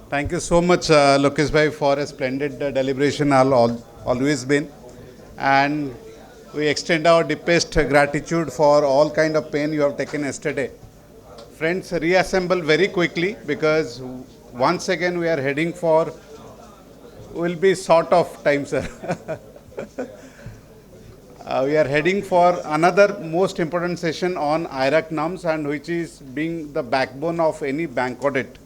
Thank you so much, Lokesh bhai, for a splendid deliberation. Always been, and we extend our deepest gratitude for all kind of pain you have taken yesterday. Friends, reassemble very quickly because once again we are heading for will be sort of time, sir. We are heading for another most important session on IRAC norms and which is being the backbone of any bank audit.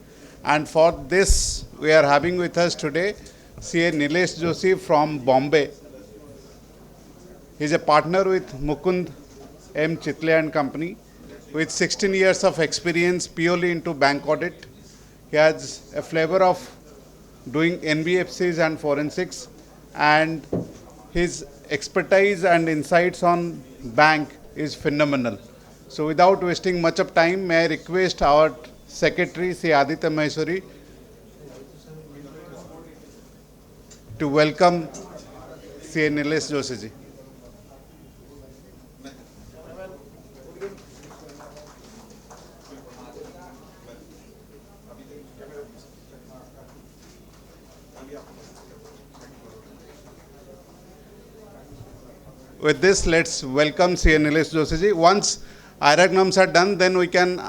And for this, we are having with us today CA Nilesh Joshi from Bombay. He is a partner with Mukund M. Chitle and Company with 16 years of experience purely into bank audit. He has a flavor of doing NBFCs and forensics, and his expertise and insights on bank is phenomenal. So without wasting much of time, may I request our secretary, Sri Aditya Maheshwari, to welcome CA Nilesh Joshi ji. With this, let's welcome CA Nilesh Joshi ji. Once IRAC norms are done, then we can,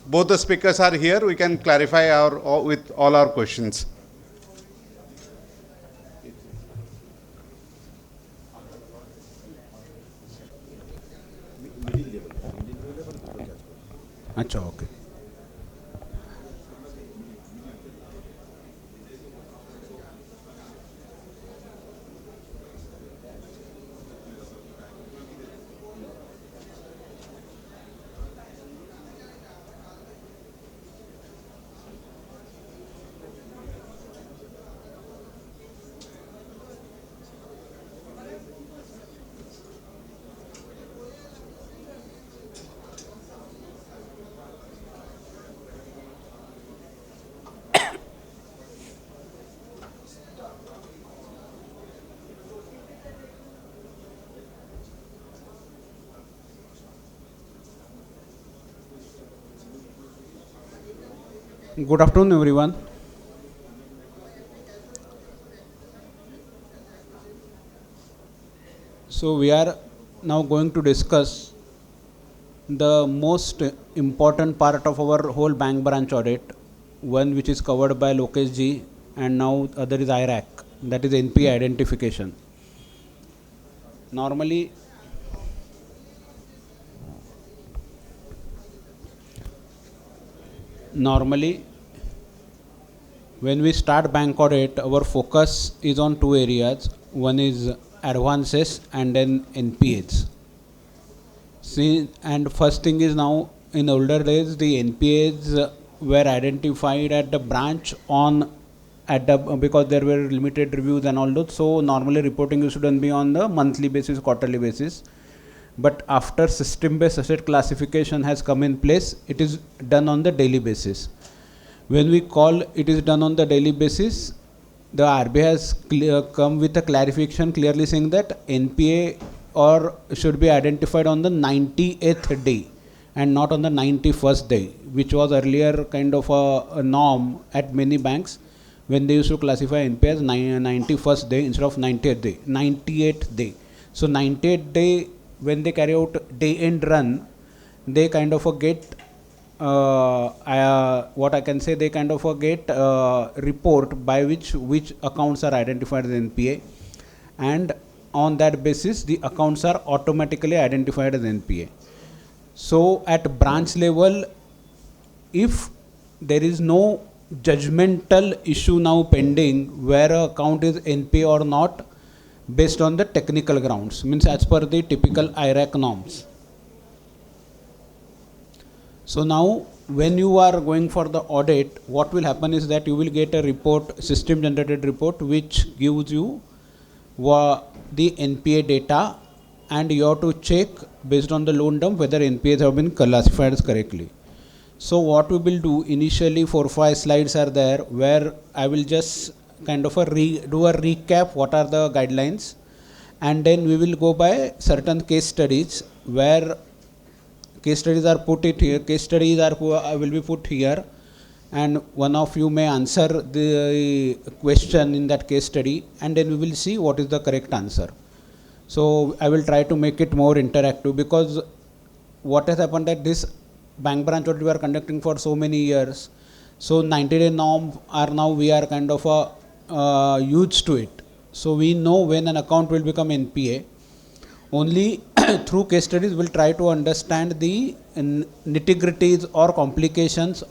both the speakers are here, we can clarify with all our questions. अच्छा okay. Good afternoon, everyone. So we are now going to discuss the most important part of our whole bank branch audit, one which is covered by Lokesh ji, and now other is IRAC, that is NPA identification. Normally when we start bank audit, our focus is on two areas. One is advances and then NPAs. See, and first thing is, now in older days the NPAs were identified at the branch because there were limited reviews and all those. So normally reporting used to be on the monthly basis, quarterly basis. But after system-based asset classification has come in place, it is done on the daily basis. When we call it is done on the daily basis, the RBI has come with a clarification clearly saying that NPA should be identified on the 98th day and not on the 91st day, which was earlier kind of a norm at many banks when they used to classify NPA as 91st day instead of 98th day. So 98th day, when they carry out day end run, they kind of get what I can say, they kind of get report by which accounts are identified as NPA, and on that basis the accounts are automatically identified as NPA. So at branch level, if there is no judgmental issue now pending where a account is NPA or not, based on the technical grounds, means as per the typical IRAC norms. So now when you are going for the audit, what will happen is that you will get a report, system generated report, which gives you the NPA data, and you have to check based on the loan dump whether NPAs have been classified correctly. So what we will do initially, 4-5 slides are there where I will just kind of do a recap what are the guidelines, and then we will go by certain case studies where case studies are put it here, will be put here, and one of you may answer the question in that case study, and then we will see what is the correct answer. So I will try to make it more interactive, because what has happened that this bank branch what we are conducting for so many years, so 90-day norm are now we are kind of used to it. So we know when an account will become NPA. Only through case studies we'll try to understand the nitty-gritties or complications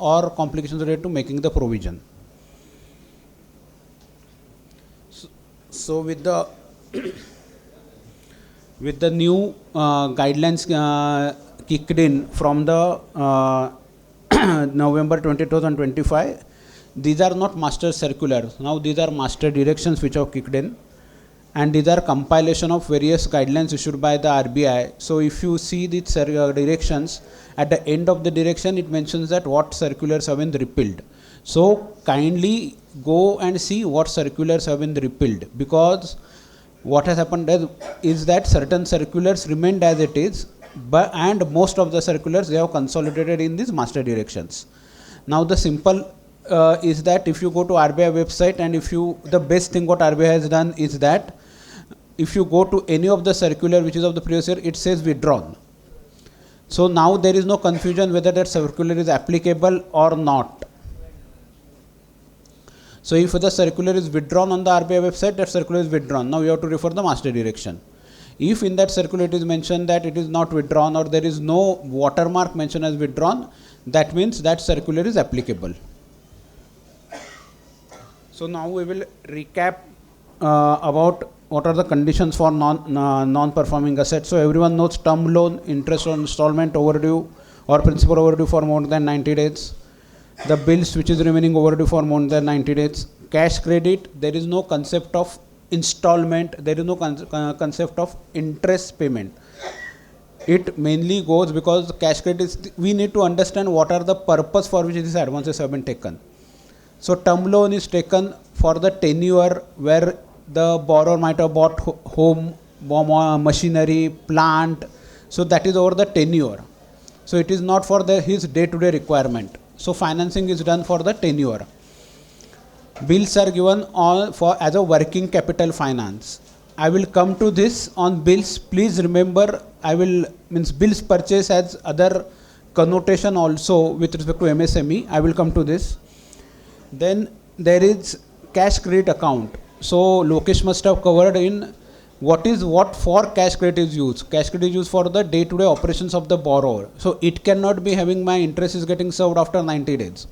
related to making the provision. So with the with the new guidelines kicked in from the November 2025, these are not master circulars. Now these are master directions which have kicked in, and these are compilation of various guidelines issued by the RBI. So if you see these directions, at the end of the direction it mentions that what circulars have been repealed. So kindly go and see what circulars have been repealed, because what has happened is that certain circulars remained as it is, and most of the circulars they have consolidated in these master directions. Now the simple is that if you go to RBI website, and the best thing what RBI has done is that if you go to any of the circular which is of the previous year, it says withdrawn. So now there is no confusion whether that circular is applicable or not. So if the circular is withdrawn on the RBI website, that circular is withdrawn. Now you have to refer the master direction. If in that circular it is mentioned that it is not withdrawn, or there is no watermark mentioned as withdrawn, that means that circular is applicable. So now we will recap about what are the conditions for non-performing assets. So everyone knows term loan, interest on installment overdue or principal overdue for more than 90 days. The bills which is remaining overdue for more than 90 days. Cash credit, there is no concept of installment, there is no concept of interest payment. It mainly goes because cash credit is, we need to understand what are the purpose for which these advances have been taken. So term loan is taken for the tenure where the borrower might have bought home, machinery, plant. So that is over the tenure. So it is not for his day-to-day requirement. So financing is done for the tenure. Bills are given as a working capital finance. I will come to this on bills. Please remember, bills purchase has other connotation also with respect to MSME. I will come to this. Then there is cash credit account. So Lokesh must have covered in what for cash credit is used. Cash credit is used for the day-to-day operations of the borrower. So it cannot be having my interest is getting served after 90 days.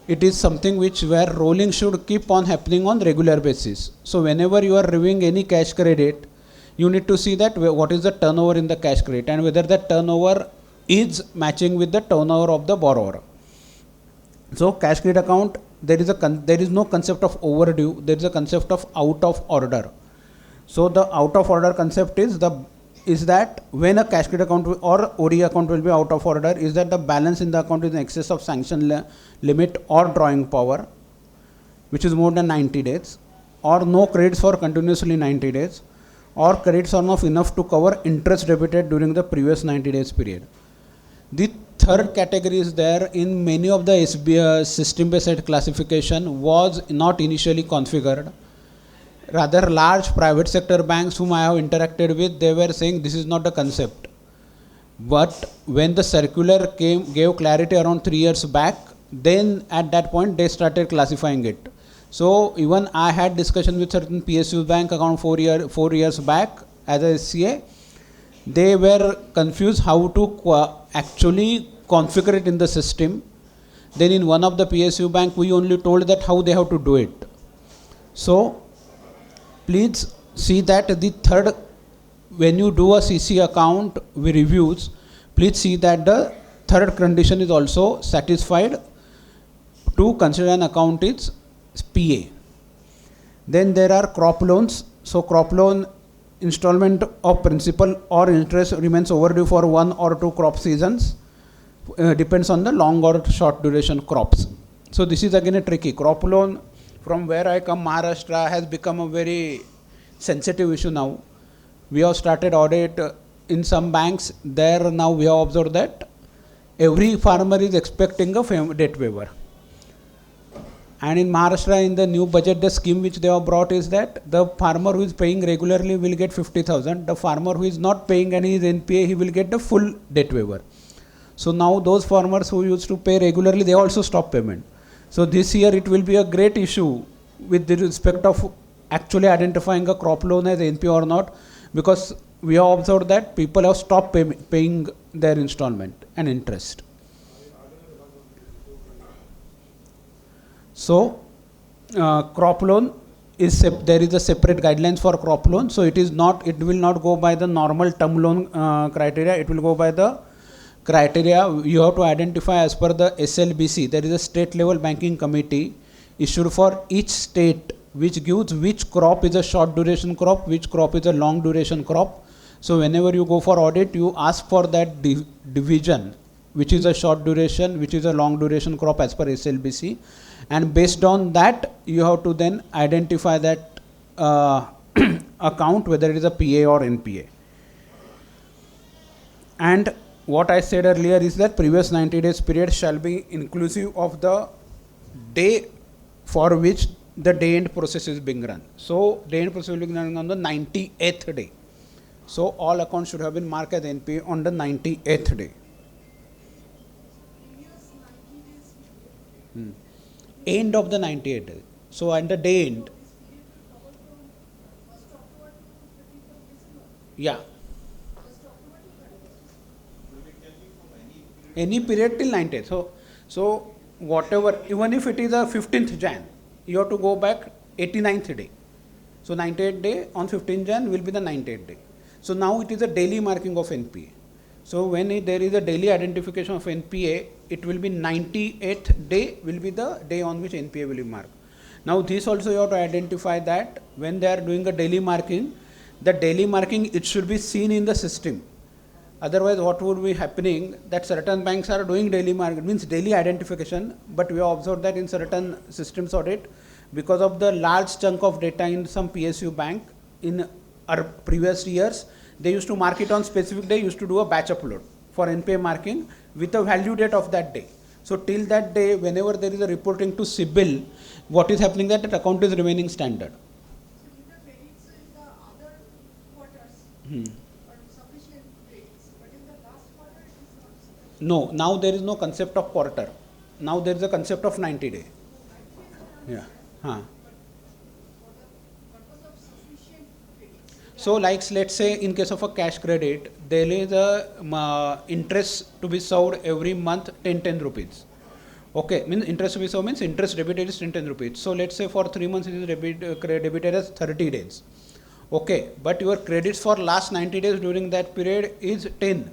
It is something where rolling should keep on happening on regular basis. So whenever you are reviewing any cash credit, you need to see that what is the turnover in the cash credit and whether that turnover is matching with the turnover of the borrower. So cash credit account, there is no concept of overdue, there is a concept of out of order. So the out of order concept is that when a cash credit account or OD account will be out of order, is that the balance in the account is in excess of sanction limit or drawing power, which is more than 90 days, or no credits for continuously 90 days, or credits are not enough to cover interest debited during the previous 90 days period. The third category is there in many of the SBI system-based classification was not initially configured. Rather large private sector banks whom I have interacted with, they were saying this is not a concept. But when the circular gave clarity around 3 years back, then at that point they started classifying it. So even I had discussion with certain PSU bank around 4 years back as a SCA. They were confused how to actually configure it in the system. Then in one of the PSU bank, we only told that how they have to do it. So please see that the third, when you do a CC account reviews, please see that the third condition is also satisfied to consider an account is PA. Then there are crop loans. So crop loan installment of principal or interest remains overdue for 1 or 2 crop seasons. Depends on the long or short duration crops. So this is again a tricky. Crop loan, from where I come, Maharashtra, has become a very sensitive issue now. We have started audit in some banks. There now we have observed that every farmer is expecting a debt waiver. And in Maharashtra, in the new budget, the scheme which they have brought is that the farmer who is paying regularly will get 50,000. The farmer who is not paying and he is NPA, he will get the full debt waiver. So now those farmers who used to pay regularly, they also stop payment. So this year it will be a great issue with the respect of actually identifying a crop loan as NPA or not, because we have observed that people have stopped paying their installment and interest. So crop loan is there is a separate guidelines for crop loan. So it will not go by the normal term loan criteria. It will go by the criteria you have to identify as per the SLBC. There is a state level banking committee issued for each state, which gives which crop is a short duration crop, which crop is a long duration crop. So whenever you go for audit, you ask for that division, which is a short duration, which is a long duration crop as per SLBC, and based on that you have to then identify that account, whether it is a PA or NPA. And what I said earlier is that previous 90 days period shall be inclusive of the day for which the day end process is being run. So day end process will be run on the 98th day. So all accounts should have been marked as NPA on the 98th day. End of the 98th day. So at the day end. Yeah. Any period till 90th. So whatever, even if it is a 15th Jan, you have to go back 89th day. So 98th day on 15th Jan will be the 98th day. So now it is a daily marking of NPA. So when there is a daily identification of NPA, it will be 98th day will be the day on which NPA will be marked. Now this also you have to identify that when they are doing a daily marking, the daily marking, it should be seen in the system. Otherwise what would be happening, that certain banks are doing daily marking, means daily identification, but we have observed that in certain systems audit, because of the large chunk of data in some PSU bank in our previous years, they used to mark it on specific day, used to do a batch upload for NPA marking with a value date of that day. So till that day, whenever there is a reporting to CIBIL, what is happening, that account is remaining standard. So in the credits in the other quarters are sufficient credits, but in the last quarter it is not sufficient. No, now there is no concept of quarter. Now there is a concept of 90 day. Yeah. So like let's say in case of a cash credit, there is a interest to be served every month 10 rupees. Okay, means interest to be served means interest debited is 10 rupees. So let's say for 3 months it is debited as 30 days. Okay, but your credits for last 90 days during that period is 10.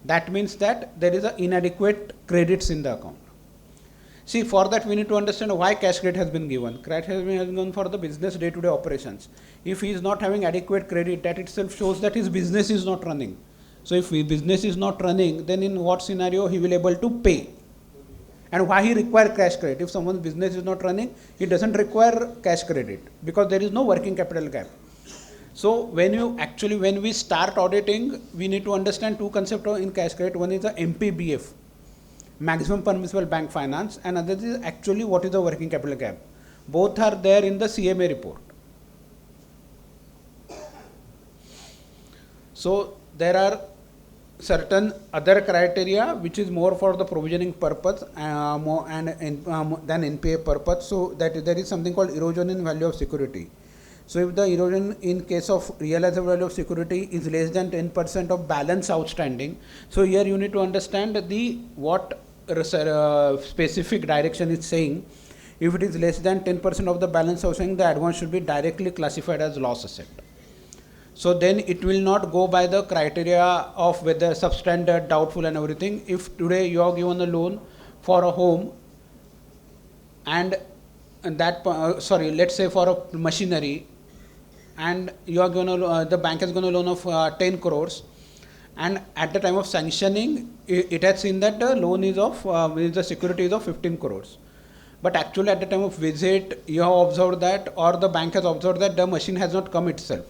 That means that there is a inadequate credits in the account. See, for that we need to understand why cash credit has been given. Credit has been given for the business day-to-day operations. If he is not having adequate credit, that itself shows that his business is not running. So if his business is not running, then in what scenario he will able to pay? And why he require cash credit? If someone's business is not running, he doesn't require cash credit because there is no working capital gap. So when we start auditing, we need to understand two concepts in cash credit. One is the MPBF, maximum permissible bank finance, and other is actually what is the working capital gap. Both are there in the CMA report. So there are certain other criteria which is more for the provisioning purpose than NPA purpose. So that there is something called erosion in value of security. So if the erosion in case of realizable value of security is less than 10% of balance outstanding, so here you need to understand what specific direction is saying. If it is less than 10% of the balance outstanding, the advance should be directly classified as loss asset. So then it will not go by the criteria of whether substandard, doubtful and everything. If today you are given a loan for a home and that, let's say for a machinery, and you are going to, the bank has given a loan of 10 crores, and at the time of sanctioning, it has seen that the loan is of, the security is of 15 crores. But actually at the time of visit, you have observed that, or the bank has observed that the machine has not come itself.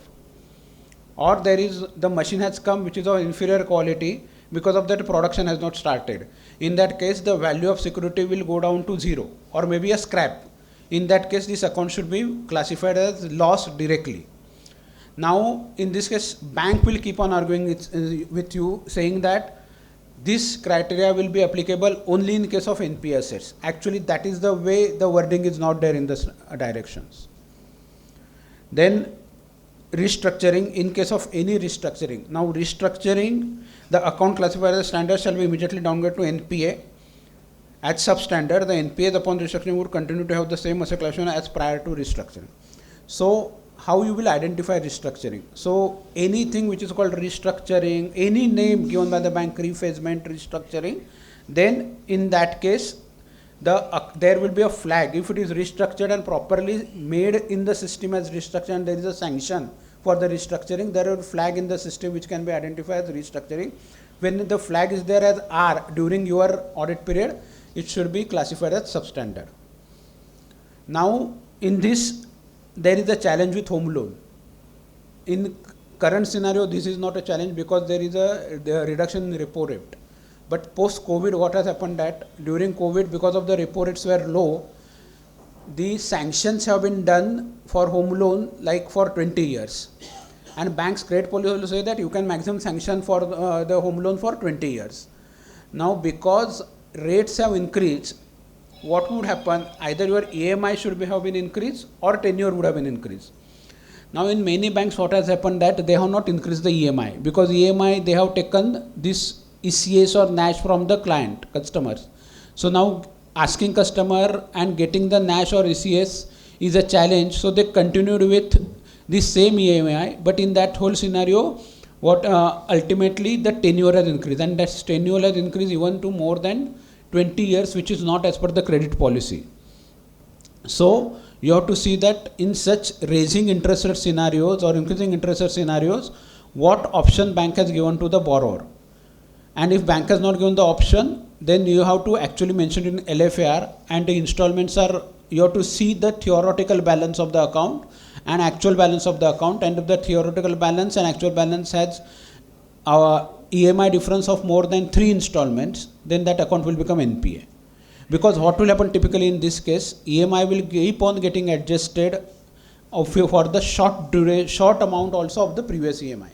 Or the machine has come which is of inferior quality, because of that production has not started. In that case, the value of security will go down to 0 or maybe a scrap. In that case, this account should be classified as loss directly. Now, in this case, bank will keep on arguing with you, saying that this criteria will be applicable only in case of NPA assets. Actually, that is the way the wording is not there in the directions. Then restructuring, in case of any restructuring. Now restructuring, the account classified as standard shall be immediately downgraded to NPA. At substandard, the NPAs upon restructuring would continue to have the same asset classification as prior to restructuring. So how you will identify restructuring? So anything which is called restructuring, any name given by the bank, refacement, restructuring, then in that case, there will be a flag. If it is restructured and properly made in the system as restructured and there is a sanction for the restructuring, there is a flag in the system which can be identified as restructuring. When the flag is there as R during your audit period, it should be classified as substandard. Now in this, there is a challenge with home loan. In current scenario, this is not a challenge because there is a reduction in repo rate. But post-COVID, what has happened that during COVID, because of the repo rates were low, the sanctions have been done for home loan like for 20 years. And banks' credit policy will say that you can maximum sanction for the home loan for 20 years. Now, because rates have increased, what would happen? Either your EMI should have been increased or tenure would have been increased. Now, in many banks, what has happened that they have not increased the EMI because EMI they have taken this ECS or NACH from the client, customers. So now asking customer and getting the NACH or ECS is a challenge. So they continued with the same EMI, but in that whole scenario, what ultimately the tenure has increased, and that tenure has increased even to more than 20 years, which is not as per the credit policy. So you have to see that in such raising interest rate scenarios or increasing interest rate scenarios, what option bank has given to the borrower. And if bank has not given the option, then you have to actually mention it in LFAR, and the installments are, you have to see the theoretical balance of the account and actual balance of the account, and if the theoretical balance and actual balance has EMI difference of more than 3 installments, then that account will become NPA. Because what will happen typically in this case, EMI will keep on getting adjusted for the short amount also of the previous EMI.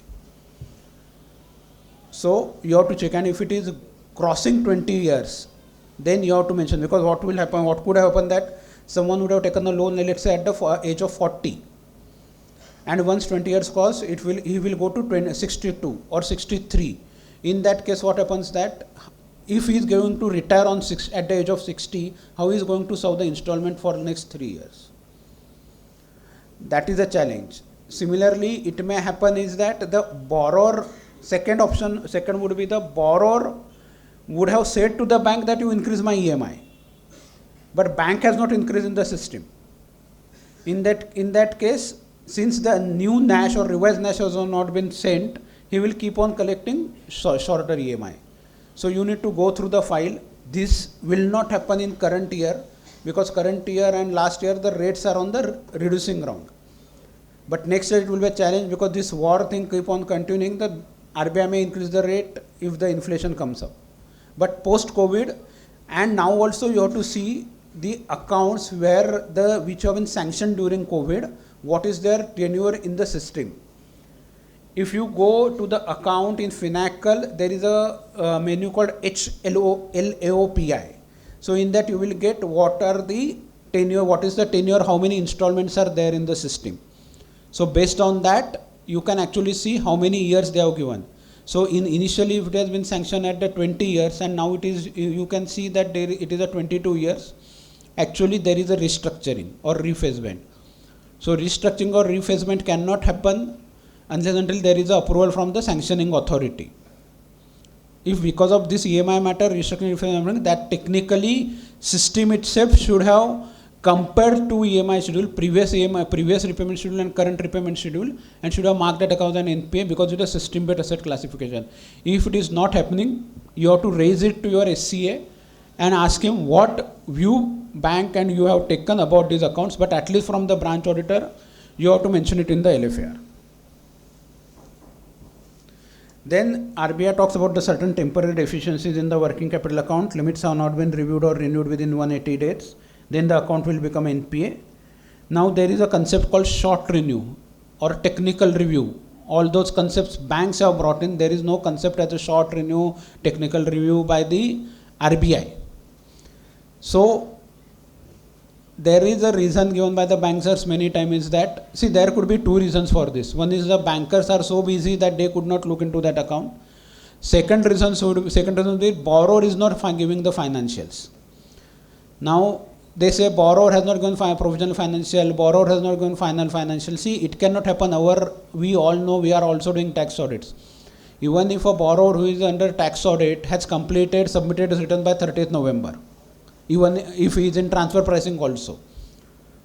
So you have to check, and if it is crossing 20 years, then you have to mention, because what will happen, what could happen that someone would have taken a loan, let's say at the age of 40, and once 20 years cross, he will go to 62 or 63. In that case, what happens that if he is going to retire at the age of 60, how he is going to serve the installment for the next 3 years? That is a challenge. Similarly, it may happen is that the borrower, second would be the borrower would have said to the bank that you increase my EMI, but bank has not increased in the system. In that case, since the new NACH or revised NACH has not been sent, he will keep on collecting shorter EMI. So you need to go through the file. This will not happen in current year because current year and last year the rates are on the reducing ground. But next year it will be a challenge because this war thing keep on continuing. The RBI may increase the rate if the inflation comes up. But post-COVID, and now also you have to see the accounts which have been sanctioned during COVID, what is their tenure in the system. If you go to the account in Finacle, there is a menu called HLAOPI. So in that you will get what is the tenure, how many installments are there in the system. So based on that, you can actually see how many years they have given. So initially if it has been sanctioned at the 20 years and now it is, you can see that it is a 22 years. Actually there is a restructuring or refacement. So restructuring or refacement cannot happen unless until there is approval from the sanctioning authority. If because of this EMI matter, restructuring, refacement, that technically system itself should have compared to EMI schedule, previous repayment schedule and current repayment schedule, and should have marked that account as an NPA because it is a system-based asset classification. If it is not happening, you have to raise it to your SCA and ask him what view bank and you have taken about these accounts, but at least from the branch auditor, you have to mention it in the LFAR. Then RBI talks about the certain temporary deficiencies in the working capital account. Limits have not been reviewed or renewed within 180 days. Then the account will become NPA. Now there is a concept called short renew or technical review. All those concepts banks have brought in. There is no concept as a short renew, technical review by the RBI. So there is a reason given by the bankers many times is that, see, there could be two reasons for this. One is the bankers are so busy that they could not look into that account. Second reason would be borrower is not giving the financials. Now they say borrower has not given provisional financial, borrower has not given final financial. See, it cannot happen. We all know we are also doing tax audits. Even if a borrower who is under tax audit has completed, submitted his return by 30th November, even if he is in transfer pricing also.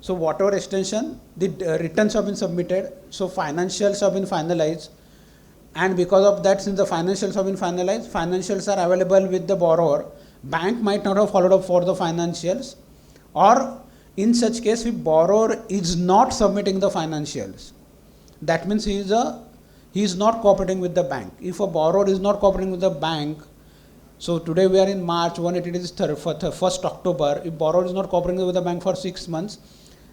So whatever extension, the returns have been submitted, so financials have been finalized, and because of that, since the financials have been finalized, financials are available with the borrower. Bank might not have followed up for the financials, or in such case, if borrower is not submitting the financials, that means he is not cooperating with the bank. If a borrower is not cooperating with the bank, so today we are in March, 180 days, 1st October, if borrower is not cooperating with the bank for 6 months,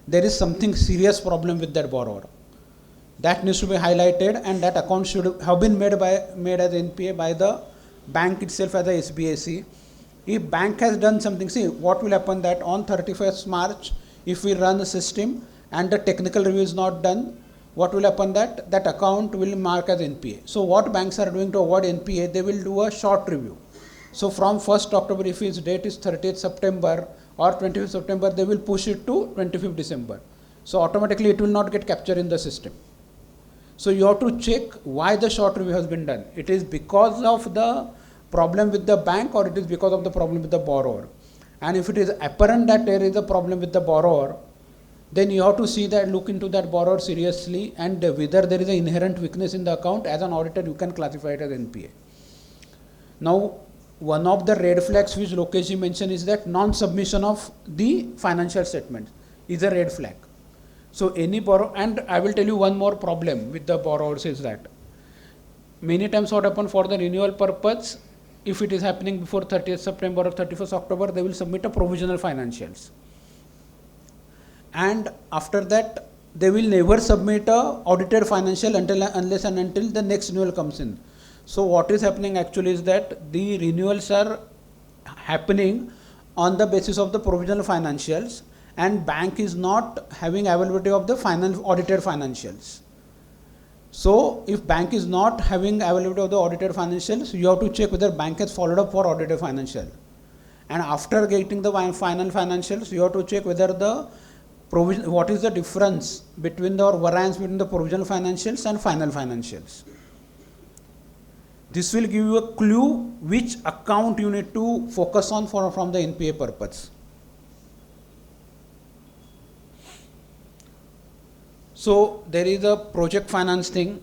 there is something serious problem with that borrower. That needs to be highlighted, and that account should have been made as NPA by the bank itself as a SBAC. If bank has done something, see what will happen that on 31st March, if we run the system and the technical review is not done, what will happen that account will mark as NPA. So what banks are doing to avoid NPA, they will do a short review. So from 1st October, if his date is 30th September or 25th September, they will push it to 25th December. So automatically it will not get captured in the system. So you have to check why the short review has been done. It is because of the problem with the bank, or it is because of the problem with the borrower. And if it is apparent that there is a problem with the borrower, then you have to see that, look into that borrower seriously, and whether there is an inherent weakness in the account. As an auditor, you can classify it as NPA. Now, one of the red flags which Lokesh mentioned is that non-submission of the financial statement is a red flag. So any borrower, and I will tell you one more problem with the borrowers is that many times what happens for the renewal purpose, if it is happening before 30th September or 31st October, they will submit a provisional financials. And after that, they will never submit a audited financial unless and until the next renewal comes in. So what is happening actually is that the renewals are happening on the basis of the provisional financials, and bank is not having availability of the final audited financials. So if bank is not having availability of the audited financials, you have to check whether bank has followed up for audited financial. And after getting the final financials, you have to check whether the provision, what is the difference between the or variance between the provisional financials and final financials. This will give you a clue which account you need to focus on from the NPA purpose. So there is a project finance thing,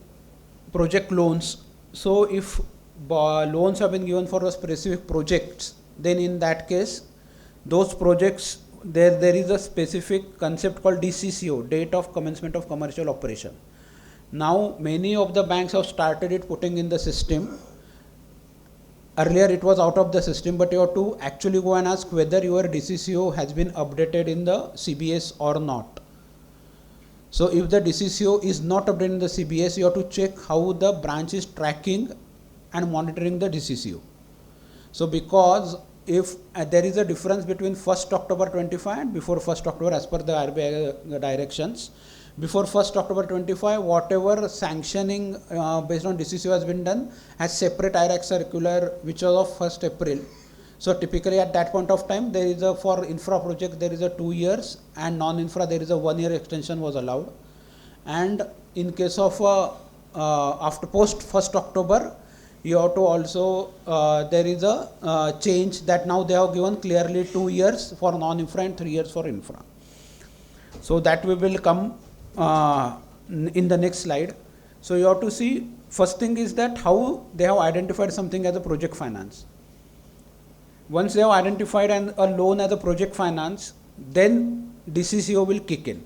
project loans. So if loans have been given for a specific projects, then in that case, those projects, there is a specific concept called DCCO, date of commencement of commercial operation. Now many of the banks have started it putting in the system. Earlier it was out of the system, but you have to actually go and ask whether your DCCO has been updated in the CBS or not. So if the DCCO is not updated in the CBS, you have to check how the branch is tracking and monitoring the DCCO. So because if there is a difference between 1st October 25 and before 1st October as per the RBI directions, before 1st October 25, whatever sanctioning based on DCCO has been done has separate IRAC circular which was of 1st April. So typically at that point of time, there is a, for infra project there is a 2 years, and non-infra there is a 1 year extension was allowed. And in case of after post 1st October, you have to also there is a change that now they have given clearly 2 years for non-infra and 3 years for infra. So that we will come in the next slide. So you have to see, first thing is that how they have identified something as a project finance. Once they have identified a loan as a project finance, then DCCO will kick in.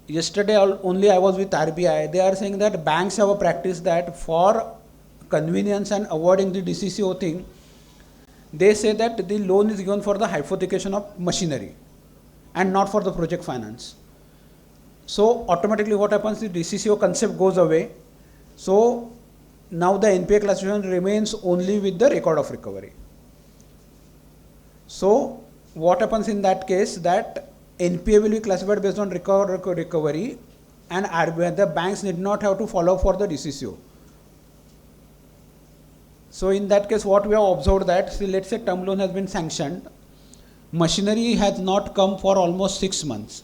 Yesterday only I was with RBI. They are saying that banks have a practice that for convenience and avoiding the DCCO thing, they say that the loan is given for the hypothecation of machinery and not for the project finance. So automatically what happens, the DCCO concept goes away. So now the NPA classification remains only with the record of recovery. So what happens in that case, that NPA will be classified based on record recovery, and RBI, the banks need not have to follow for the DCCO. So in that case, what we have observed that, see, let's say term loan has been sanctioned, machinery has not come for almost 6 months.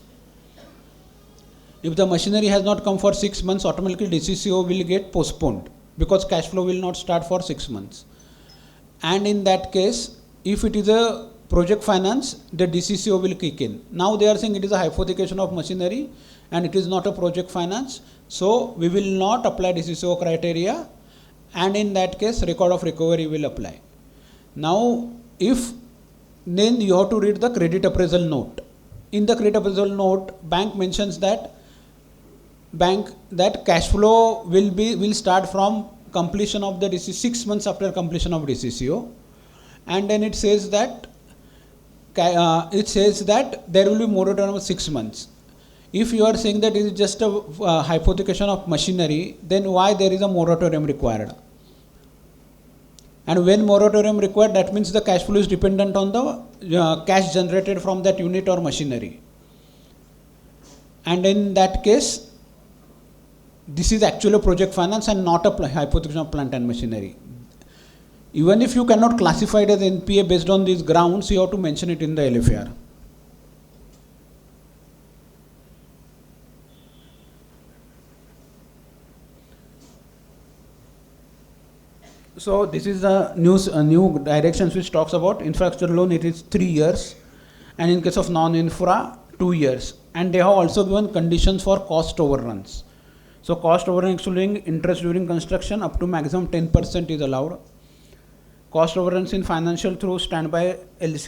If the machinery has not come for 6 months, automatically DCCO will get postponed because cash flow will not start for 6 months. And in that case, if it is a project finance, the DCCO will kick in. Now they are saying it is a hypothecation of machinery and it is not a project finance. So we will not apply DCCO criteria, and in that case record of recovery will apply. Now if, then you have to read the credit appraisal note. In the credit appraisal note, bank mentions that cash flow will start from completion of the DCCO, 6 months after completion of DCCO, and then it says that there will be moratorium of 6 months. If you are saying that it is just a hypothecation of machinery, then why there is a moratorium required? And when moratorium required, that means the cash flow is dependent on the cash generated from that unit or machinery. And in that case, this is actually a project finance and not a hypothecation of plant and machinery. Even if you cannot classify it as NPA based on these grounds, you have to mention it in the LFAR. So this is the new directions which talks about infrastructure loan. It is 3 years, and in case of non-infra, 2 years. And they have also given conditions for cost overruns. So cost overrun excluding interest during construction up to maximum 10% is allowed. Cost overruns in financial through standby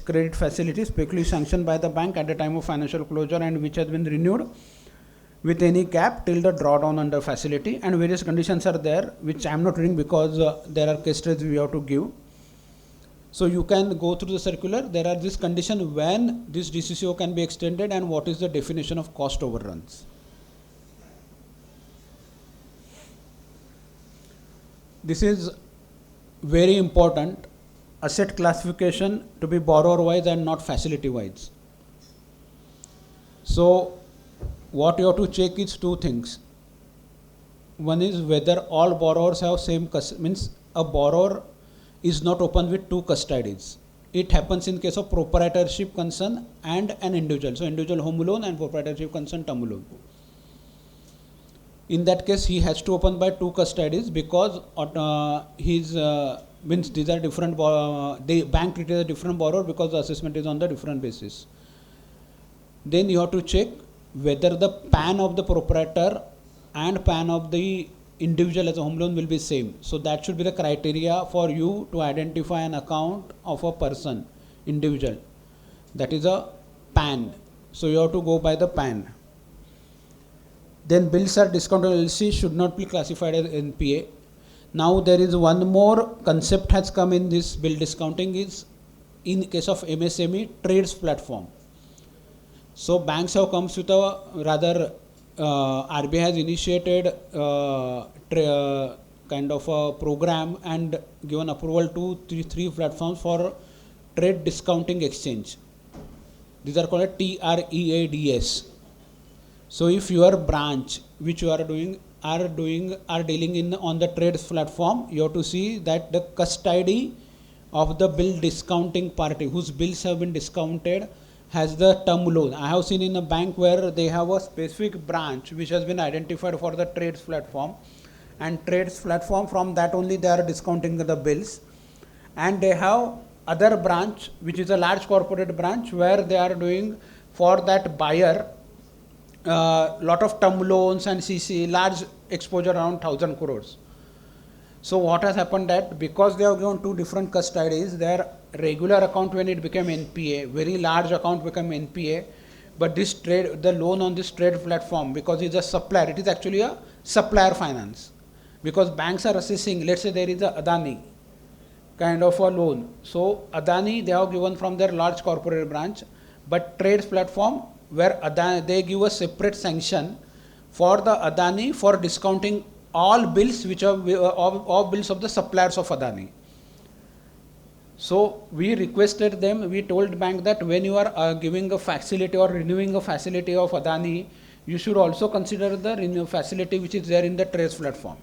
credit facilities specially sanctioned by the bank at the time of financial closure and which has been renewed with any cap till the drawdown under facility, and various conditions are there which I am not reading because there are case studies we have to give. So you can go through the circular. There are this condition when this DCCO can be extended and what is the definition of cost overruns. This is very important, asset classification to be borrower wise and not facility wise. So what you have to check is 2 things. One is whether all borrowers have same means a borrower is not open with 2 custodies. It happens in case of proprietorship concern and an individual. So individual home loan and proprietorship concern term loan. In that case, he has to open by 2 custodies because means these are different. The bank treated a different borrower because the assessment is on the different basis. Then you have to check whether the PAN of the proprietor and PAN of the individual as a home loan will be same. So that should be the criteria for you to identify an account of a person, individual. That is a PAN. So you have to go by the PAN. Then bills are discounted LC should not be classified as NPA. Now there is one more concept has come in this bill discounting is in case of MSME trades platform. So banks have come with a rather RBI has initiated kind of a program and given approval to three platforms for trade discounting exchange. These are called TREADS. So if your branch which you are dealing in on the trades platform, you have to see that the custody of the bill discounting party whose bills have been discounted has the term loan. I have seen in a bank where they have a specific branch which has been identified for the trades platform, and trades platform from that only they are discounting the bills, and they have other branch which is a large corporate branch where they are doing for that buyer lot of term loans and CC large exposure around 1,000 crores. So what has happened that because they have given 2 different custodies, their regular account when it became NPA, very large account became NPA, but this trade, the loan on this trade platform, because it's a supplier, it is actually a supplier finance. because banks are assessing, let's say there is a Adani kind of a loan. So Adani, they have given from their large corporate branch, but trades platform where Adani, they give a separate sanction for the Adani for discounting all bills which are all bills of the suppliers of Adani. So we requested them, we told bank that when you are giving a facility or renewing a facility of Adani, you should also consider the renew facility which is there in the trades platform.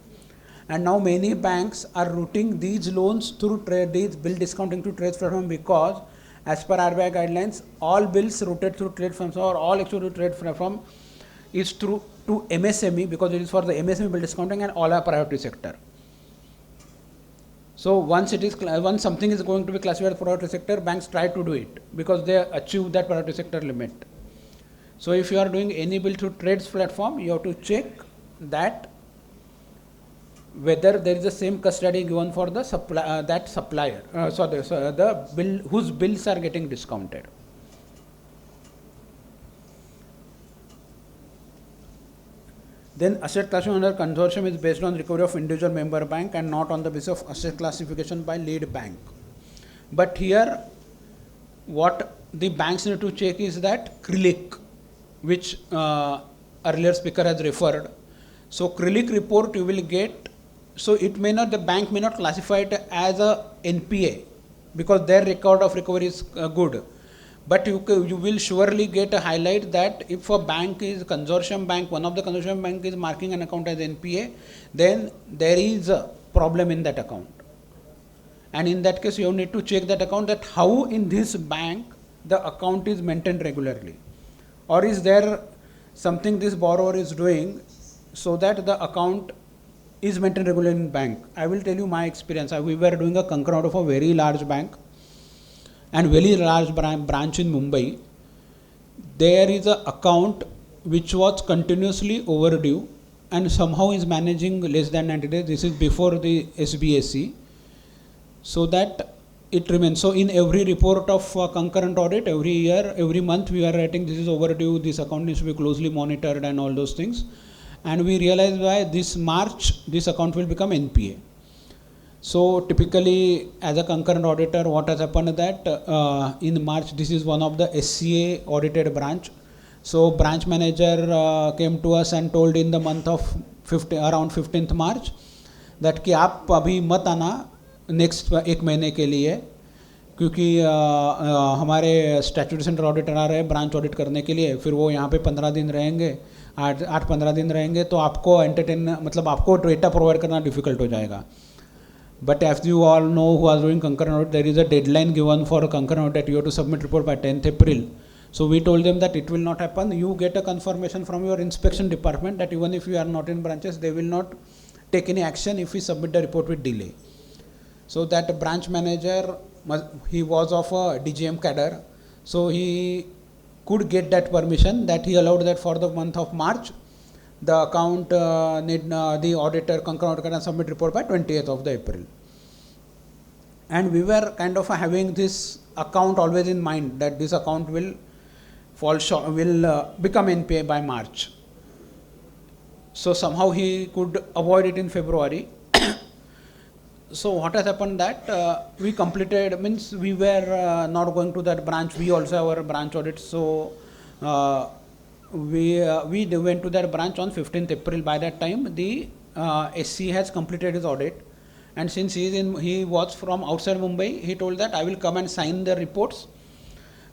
And now many banks are routing these loans through these bill discounting to trades platform, because as per RBI guidelines, all bills routed through trade platforms or all actually through trade platform is through to MSME, because it is for the MSME bill discounting and all are priority sector. So once something is going to be classified as priority sector, banks try to do it because they achieve that priority sector limit. So if you are doing any bill through trades platform, you have to check that whether there is the same custody given for the that supplier, so the bill whose bills are getting discounted. Then asset classification under consortium is based on recovery of individual member bank and not on the basis of asset classification by lead bank. But here what the banks need to check is that CRILIC, which earlier speaker has referred. So CRILIC report you will get, so it may not, the bank may not classify it as a NPA because their record of recovery is good. But you will surely get a highlight that if a bank is consortium bank, one of the consortium bank is marking an account as NPA, then there is a problem in that account. And in that case, you need to check that account, that how in this bank the account is maintained regularly. Or is there something this borrower is doing so that the account is maintained regularly in bank. I will tell you my experience. We were doing a concurrent of a very large bank and very large branch in Mumbai. There is an account which was continuously overdue and somehow is managing less than 90 days. This is before the SBSE. So that it remains. So in every report of concurrent audit, every year, every month we are writing this is overdue, this account needs to be closely monitored and all those things. And we realized by this March, this account will become NPA. So typically as a concurrent auditor, what has happened is that in March, this is one of the SCA audited branch. So branch manager came to us and told in the month of around 15th March that कि आप अभी मत आना next एक महीने के लिए, क्योंकि हमारे स्टैट्यूटरी सेंटर ऑडिटर आ रहे हैं ब्रांच ऑडिट करने के लिए, फिर वो यहाँ पे 15 दिन रहेंगे, 8-15 दिन रहेंगे, तो आपको एंटरटेन मतलब आपको डेटा प्रोवाइड करना डिफिकल्ट हो जाएगा. But as you all know who are doing concurrent audit, there is a deadline given for a concurrent audit. You have to submit report by 10th April. So we told them that it will not happen. You get a confirmation from your inspection department that even if you are not in branches, they will not take any action if we submit the report with delay. So that branch manager, he was of a DGM cadre, so he could get that permission, that he allowed that for the month of March, the account the auditor, concurrent auditor can submit report by 20th of the April. And we were kind of having this account always in mind that this account will fall short, will become NPA by March. So somehow he could avoid it in February. So what has happened that we completed, means we were not going to that branch, we also have our branch audit. So we went to that branch on 15th April. By that time the SC has completed his audit, and since he was from outside Mumbai, he told that I will come and sign the reports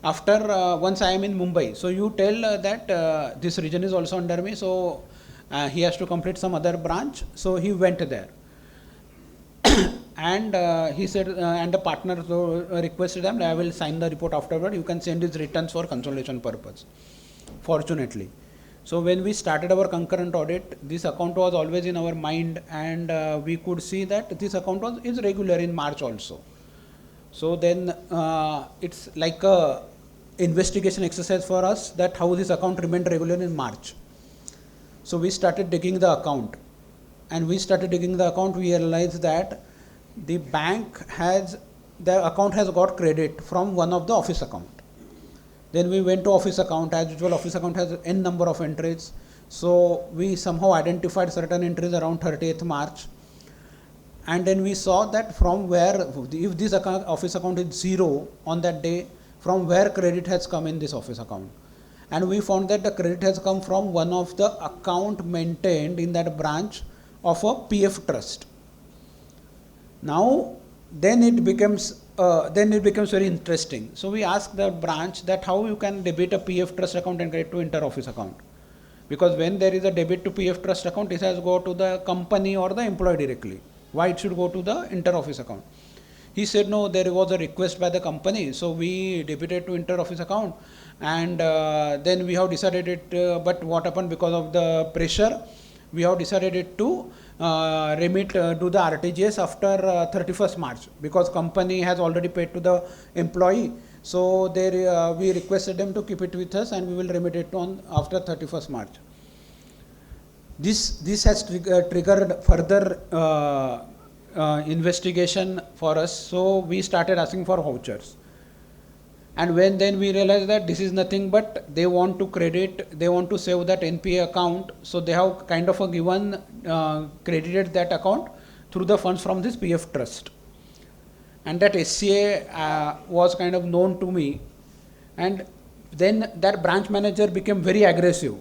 after once I am in Mumbai. So you tell that this region is also under me, so he has to complete some other branch. So he went there. And he said, and the partner requested them, I will sign the report afterward, you can send his returns for consolidation purpose. Fortunately. So when we started our concurrent audit, this account was always in our mind, and we could see that this account is regular in March also. So then it's like a investigation exercise for us that how this account remained regular in March. So we started digging the account. And we started digging the account, we realized that the account has got credit from one of the office account. Then we went to office account. As usual, office account has n number of entries. So we somehow identified certain entries around 30th March, and then we saw that from where, if this office account is 0 on that day, from where credit has come in this office account. And we found that the credit has come from one of the account maintained in that branch of a PF trust. Now, then it becomes very interesting. So we asked the branch that how you can debit a PF trust account and credit to inter-office account. Because when there is a debit to PF trust account, it has to go to the company or the employee directly. Why it should go to the inter-office account? He said, no, there was a request by the company, so we debited to inter-office account, and then we have decided it, but what happened because of the pressure, we have decided it to remit, do the RTGS after 31st March, because company has already paid to the employee. So there, we requested them to keep it with us, and we will remit it on after 31st March. This has triggered further investigation for us. So we started asking for vouchers. And when then we realized that this is nothing but they want to credit, they want to save that NPA account. So they have kind of given, credited that account through the funds from this PF trust. And that SCA was kind of known to me. And then that branch manager became very aggressive.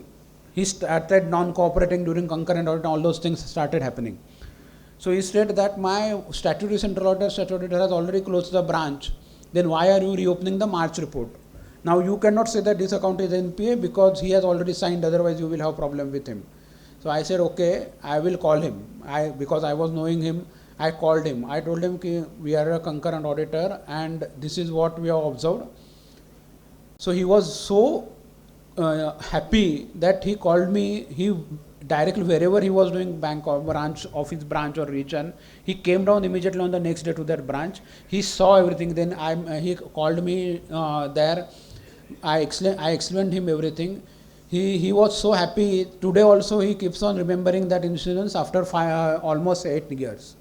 He started non-cooperating during concurrent audit, all those things started happening. So he said that my statutory central auditor has already closed the branch. Then why are you reopening the March report? Now you cannot say that this account is NPA because he has already signed, otherwise you will have problem with him. So I said, okay, I will call him. Because I was knowing him, I called him. I told him we are a concurrent auditor and this is what we have observed. So he was so happy that he called me. He directly, wherever he was doing bank or branch, office branch or region, he came down immediately on the next day to that branch. He saw everything. Then he called me there. I explained him everything. He was so happy. Today also he keeps on remembering that incident after almost 8 years.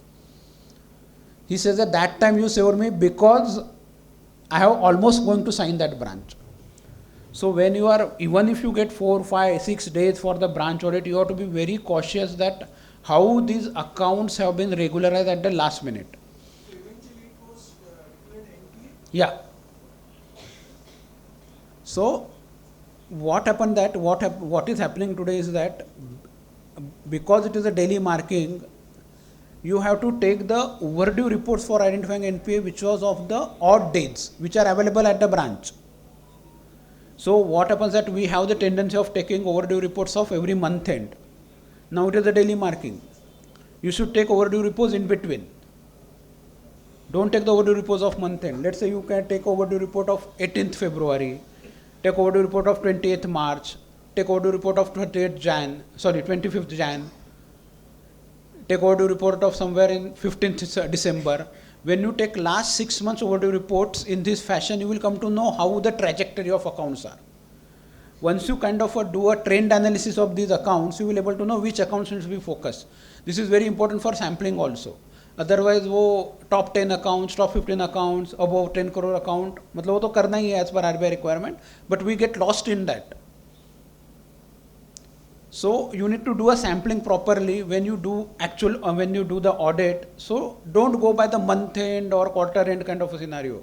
He says that that time you saved me because I have almost going to sign that branch. So when you are, even if you get 4, 5, 6 days for the branch audit, you have to be very cautious that how these accounts have been regularized at the last minute. So eventually it was declared NPA? Yeah. So what happened that, what is happening today is that because it is a daily marking, you have to take the overdue reports for identifying NPA which was of the odd dates which are available at the branch. So what happens that we have the tendency of taking overdue reports of every month end. Now it is a daily marking. You should take overdue reports in between. Don't take the overdue reports of month end. Let's say you can take overdue report of 18th February, take overdue report of 28th March, take overdue report of 25th Jan, take overdue report of somewhere in 15th December. When you take last 6 months overdue reports in this fashion, you will come to know how the trajectory of accounts are. Once you kind of do a trend analysis of these accounts, you will be able to know which accounts should be focused. This is very important for sampling also. Otherwise, वो top 10 accounts, top 15 accounts, above 10 crore account, मतलब वो तो करना ही है as per RBI requirement, but we get lost in that. So you need to do a sampling properly when you do when you do the audit. So don't go by the month end or quarter end kind of a scenario.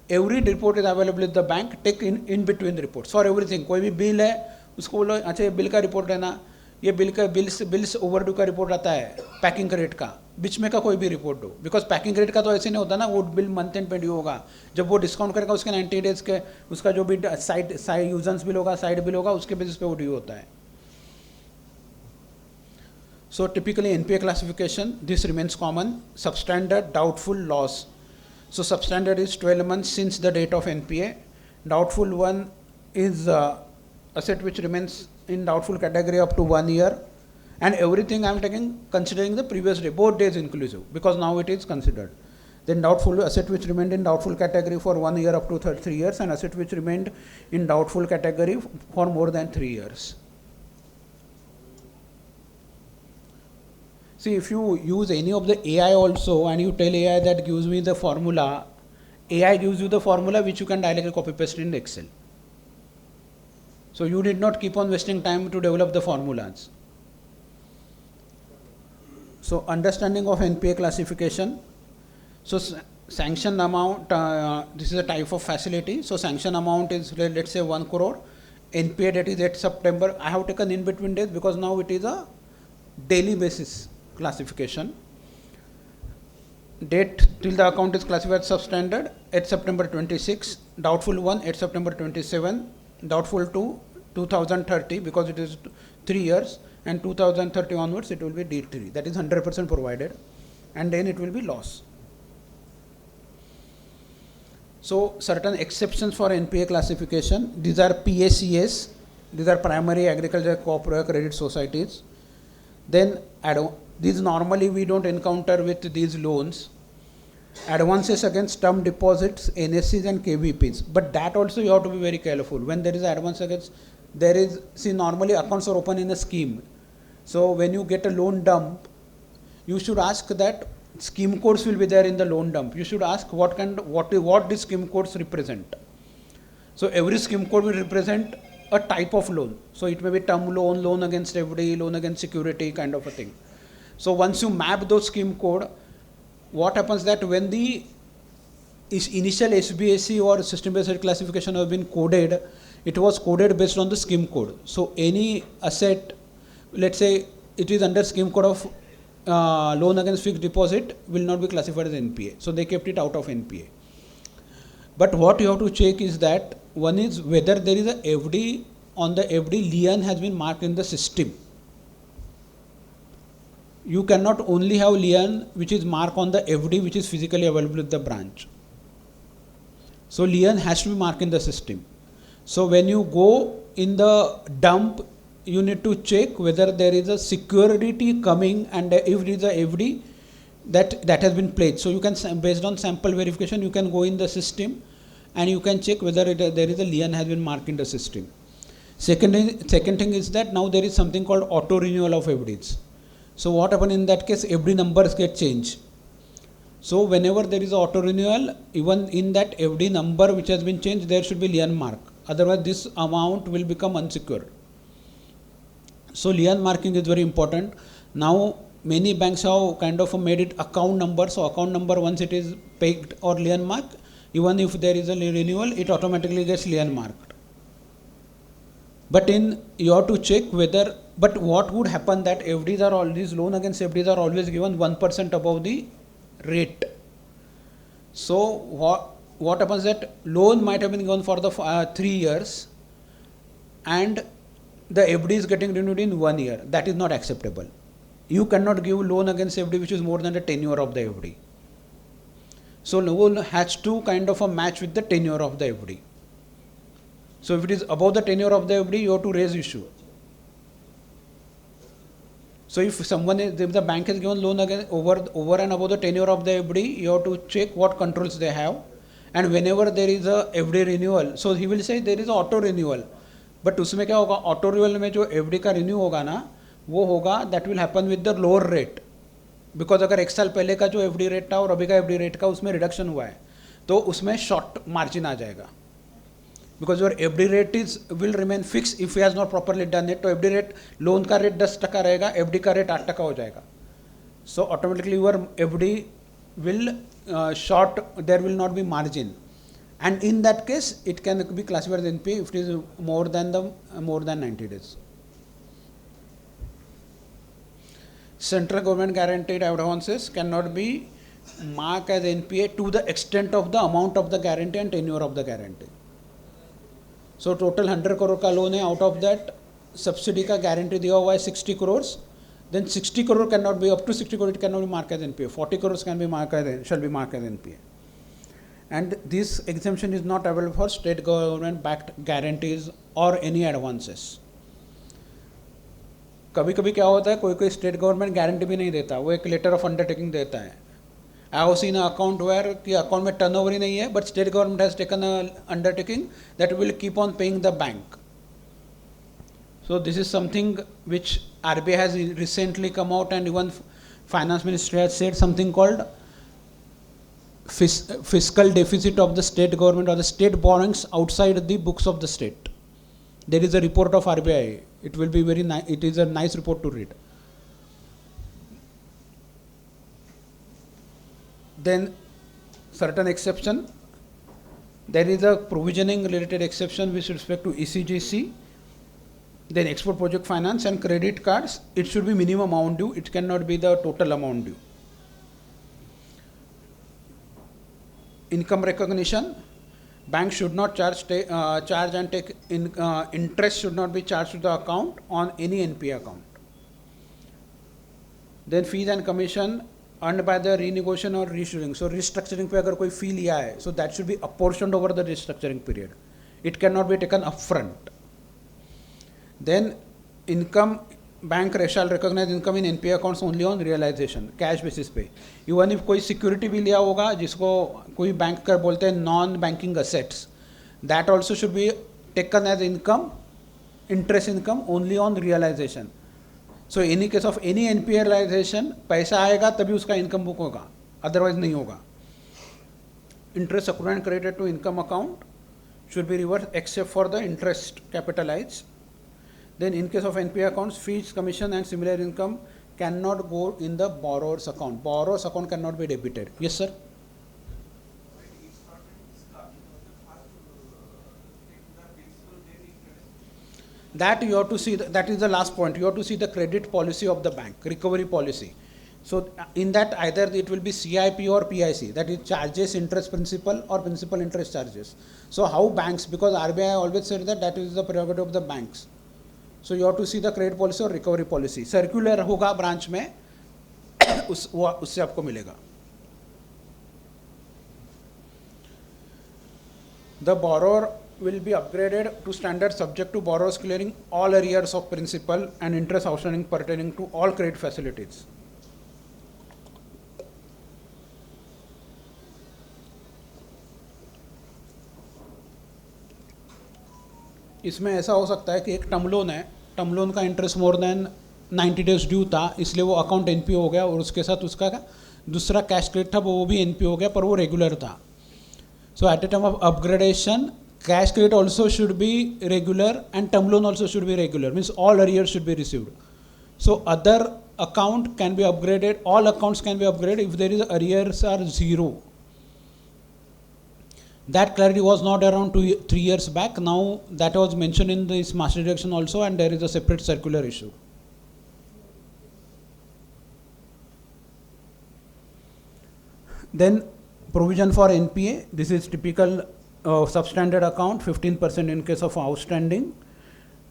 Every report is available in the bank. Take in between the reports for everything. कोई भी bill है, उसको बोलो अच्छा ये bill का report लेना, ये बिल का बिल्स ओवरड्यू का रिपोर्ट आता है, पैकिंग क्रेडिट का, बीच में का कोई भी रिपोर्ट दो. बिकॉज पैकिंग क्रेडिट का तो ऐसे नहीं होता ना, वो बिल मंथ एंड पे ड्यू होगा. जब वो डिस्काउंट करेगा उसके 90 डेज के, उसका जो भी साइड यूजर्स बिल होगा, साइड बिल होगा, उसके बेसिस पे वो ड्यू होता है. So typically NPA classification, this remains common. Substandard, doubtful, loss. So substandard is 12 months since the date of NPA. Doubtful one is asset which remains in doubtful category up to 1 year. And everything I am taking considering the previous day, both days inclusive, because now it is considered. Then doubtful asset which remained in doubtful category for 1 year up to 3 years, and asset which remained in doubtful category for more than 3 years. See, if you use any of the AI also and you tell AI that gives me the formula, AI gives you the formula which you can directly copy paste in Excel. So you did not keep on wasting time to develop the formulas. So understanding of NPA classification. So sanction amount, this is a type of facility. So sanction amount is, let's say 1 crore. NPA date is 8 September. I have taken in between days because now it is a daily basis classification. Date till the account is classified substandard, 8 September 26. Doubtful 1, 8 September 27. Doubtful 2, 2030, because it is 3 years, and 2030 onwards it will be D3. That is 100% provided, and then it will be loss. So certain exceptions for NPA classification. These are PACS. These are primary agricultural cooperative credit societies. Then these normally we don't encounter with these loans. Advances against term deposits, NSCs and KVPs. But that also you have to be very careful. When there is advance against, there is, see, normally accounts are open in a scheme. So when you get a loan dump, you should ask that scheme codes will be there in the loan dump. You should ask what these scheme codes represent. So every scheme code will represent a type of loan. So it may be term loan, loan against FD, loan against security, kind of a thing. So once you map those scheme code, what happens that when the initial SBAC or system based classification have been coded, it was coded based on the scheme code. So any asset, let's say it is under scheme code of loan against fixed deposit, will not be classified as NPA. So they kept it out of NPA. But what you have to check is that one is whether there is a FD, on the FD lien has been marked in the system. You cannot only have lien which is marked on the FD which is physically available at the branch. So lien has to be marked in the system. So when you go in the dump, you need to check whether there is a security coming, and if it is a FD that has been pledged. So you can, based on sample verification, you can go in the system and you can check whether there is a lien has been marked in the system. Second thing is that now there is something called auto renewal of FDs. So what happens in that case, FD numbers get changed. So whenever there is auto renewal, even in that FD number which has been changed, there should be lien mark. Otherwise this amount will become unsecured. So lien marking is very important. Now many banks have kind of made it account number. So account number, once it is pegged or lien mark, even if there is a renewal, it automatically gets lien marked. But you have to check whether, but what would happen that FDs are all, these loan against FDs are always given 1% above the rate. So what happens that loan might have been given for the 3 years and the FD is getting renewed in 1 year. That is not acceptable. You cannot give loan against FD which is more than the tenure of the FD. So loan has to kind of a match with the tenure of the FD. So if it is above the tenure of the FD, you have to raise issue. So if the bank has given loan again over and above the tenure of the FD, you have to check what controls they have. And whenever there is a FD renewal, so he will say there is auto renewal. But उसमें क्या होगा, auto renewal में जो FD का renew होगा ना, वो होगा that will happen with the lower rate. Because अगर 1 साल पहले का जो FD रेट था और अभी का FD रेट का उसमें रिडक्शन हुआ है, तो उसमें शॉर्ट मार्जिन आ जाएगा. Because your FD rate will remain fix if he has not properly done it. तो FD रेट, लोन का रेट 10% रहेगा, FD का रेट 8% हो जाएगा. So automatically your FD will short, there will not be margin. And in that case, it can be classified as NPA if it is more than 90 days. Central government guaranteed advances cannot be marked as NPA to the extent of the amount of the guarantee and tenure of the guarantee. So total 100 crore का loan है, out of that subsidy का guarantee दिया हुआ है 60 crores. Then 60 crore cannot be, up to 60 crore it cannot be marked as NPA. 40 crores can be marked as, shall be marked as NPA. And this exemption is not available for state government backed guarantees or any advances. कभी कभी क्या होता है, कोई state government guarantee भी नहीं देता, वो एक लेटर ऑफ अंडरटेकिंग देता है. I have seen account where कि अकाउंट में टर्नओवर ही नहीं है, but state government has taken undertaking that will keep on paying the bank. So this is something which RBI has recently come out, and even finance ministry has said something called fiscal deficit of the state government or the state borrowings outside the books of the state. There is a report of RBI. It will be very nice. It is a nice report to read. Then certain exception. There is a provisioning related exception with respect to ECGC, then export project finance and credit cards. It should be minimum amount due. It cannot be the total amount due. Income recognition. Bank should not charge and take interest should not be charged to the account on any NPA account. Then fees and commission earned by the renegotiation or reissuing. So restructuring पे अगर कोई fee लिया है, so that should be apportioned over the restructuring period. It cannot be taken upfront. Then income, bank shall recognize income in NPA accounts only on realization, cash basis पे. Even if कोई security भी लिया होगा, जिसको कोई bank कर बोलते हैं non banking assets, that also should be taken as income, interest income only on realization. So any case of any NPA realization, पैसा आएगा तभी उसका income book होगा, otherwise नहीं होगा. Interest accrued and credited to income account should be reversed except for the interest capitalized. Then in case of NPA accounts, fees, commission and similar income cannot go in the borrower's account. Borrower's account cannot be debited. Yes, sir? That you have to see, that is the last point. You have to see the credit policy of the bank, recovery policy. So in that either it will be CIP or PIC, that is charges interest principal or principal interest charges. So how banks, because RBI always said that that is the prerogative of the banks. So you have to see the credit policy or recovery policy. Circular होगा branch में उससे आपको मिलेगा. The borrower will be upgraded to standard subject to borrowers clearing all arrears of principal and interest outstanding pertaining to all credit facilities. इसमें ऐसा हो सकता है कि एक टर्म लोन है, टर्म लोन का interest more than 90 days due था, इसलिए वो अकाउंट एनपीओ हो गया और उसके साथ उसका दूसरा कैश क्रेडिट था वो भी एनपीओ हो गया पर वो रेगुलर था. So at the time of upgradation cash credit also should be regular and term loan also should be regular, means all arrear should be received. So other account can be upgraded, all accounts can be upgraded if there is arrears are zero. That clarity was not around 3 years back. Now that was mentioned in this master direction also, and there is a separate circular issue. Then provision for NPA. This is typical substandard account, 15% in case of outstanding,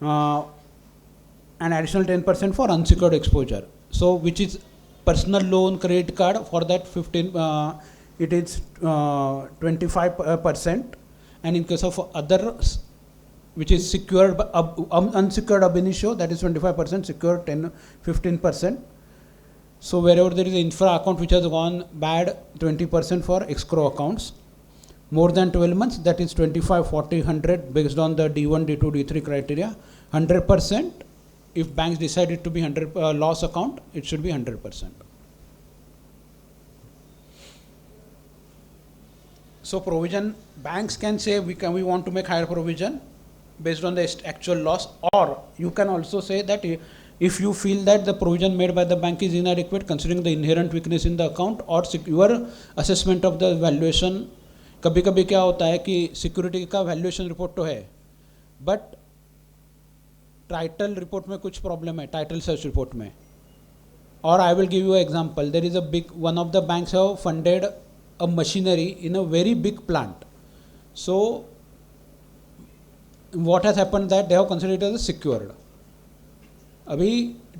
and additional 10% for unsecured exposure. So which is personal loan, credit card, for that 15. It is 25%, and in case of others, which is secured, unsecured ab initio, that is 25%, secured 15%. So wherever there is an infra account which has gone bad, 20% for escrow accounts. More than 12 months, that is 25, 40, 100 based on the D1, D2, D3 criteria. 100%, if banks decide it to be 100 loss account, it should be 100%. So provision, banks can say we want to make higher provision based on the actual loss, or you can also say that if you feel that the provision made by the bank is inadequate considering the inherent weakness in the account or your assessment of the valuation. कभी कभी क्या होता है कि security का valuation report तो है but title report में कुछ प्रॉब्लम है, टाइटल सर्च रिपोर्ट में. और I will give you example, there is a big one of the banks have funded a machinery in a very big plant. So what has happened that they have considered it as secured. अभी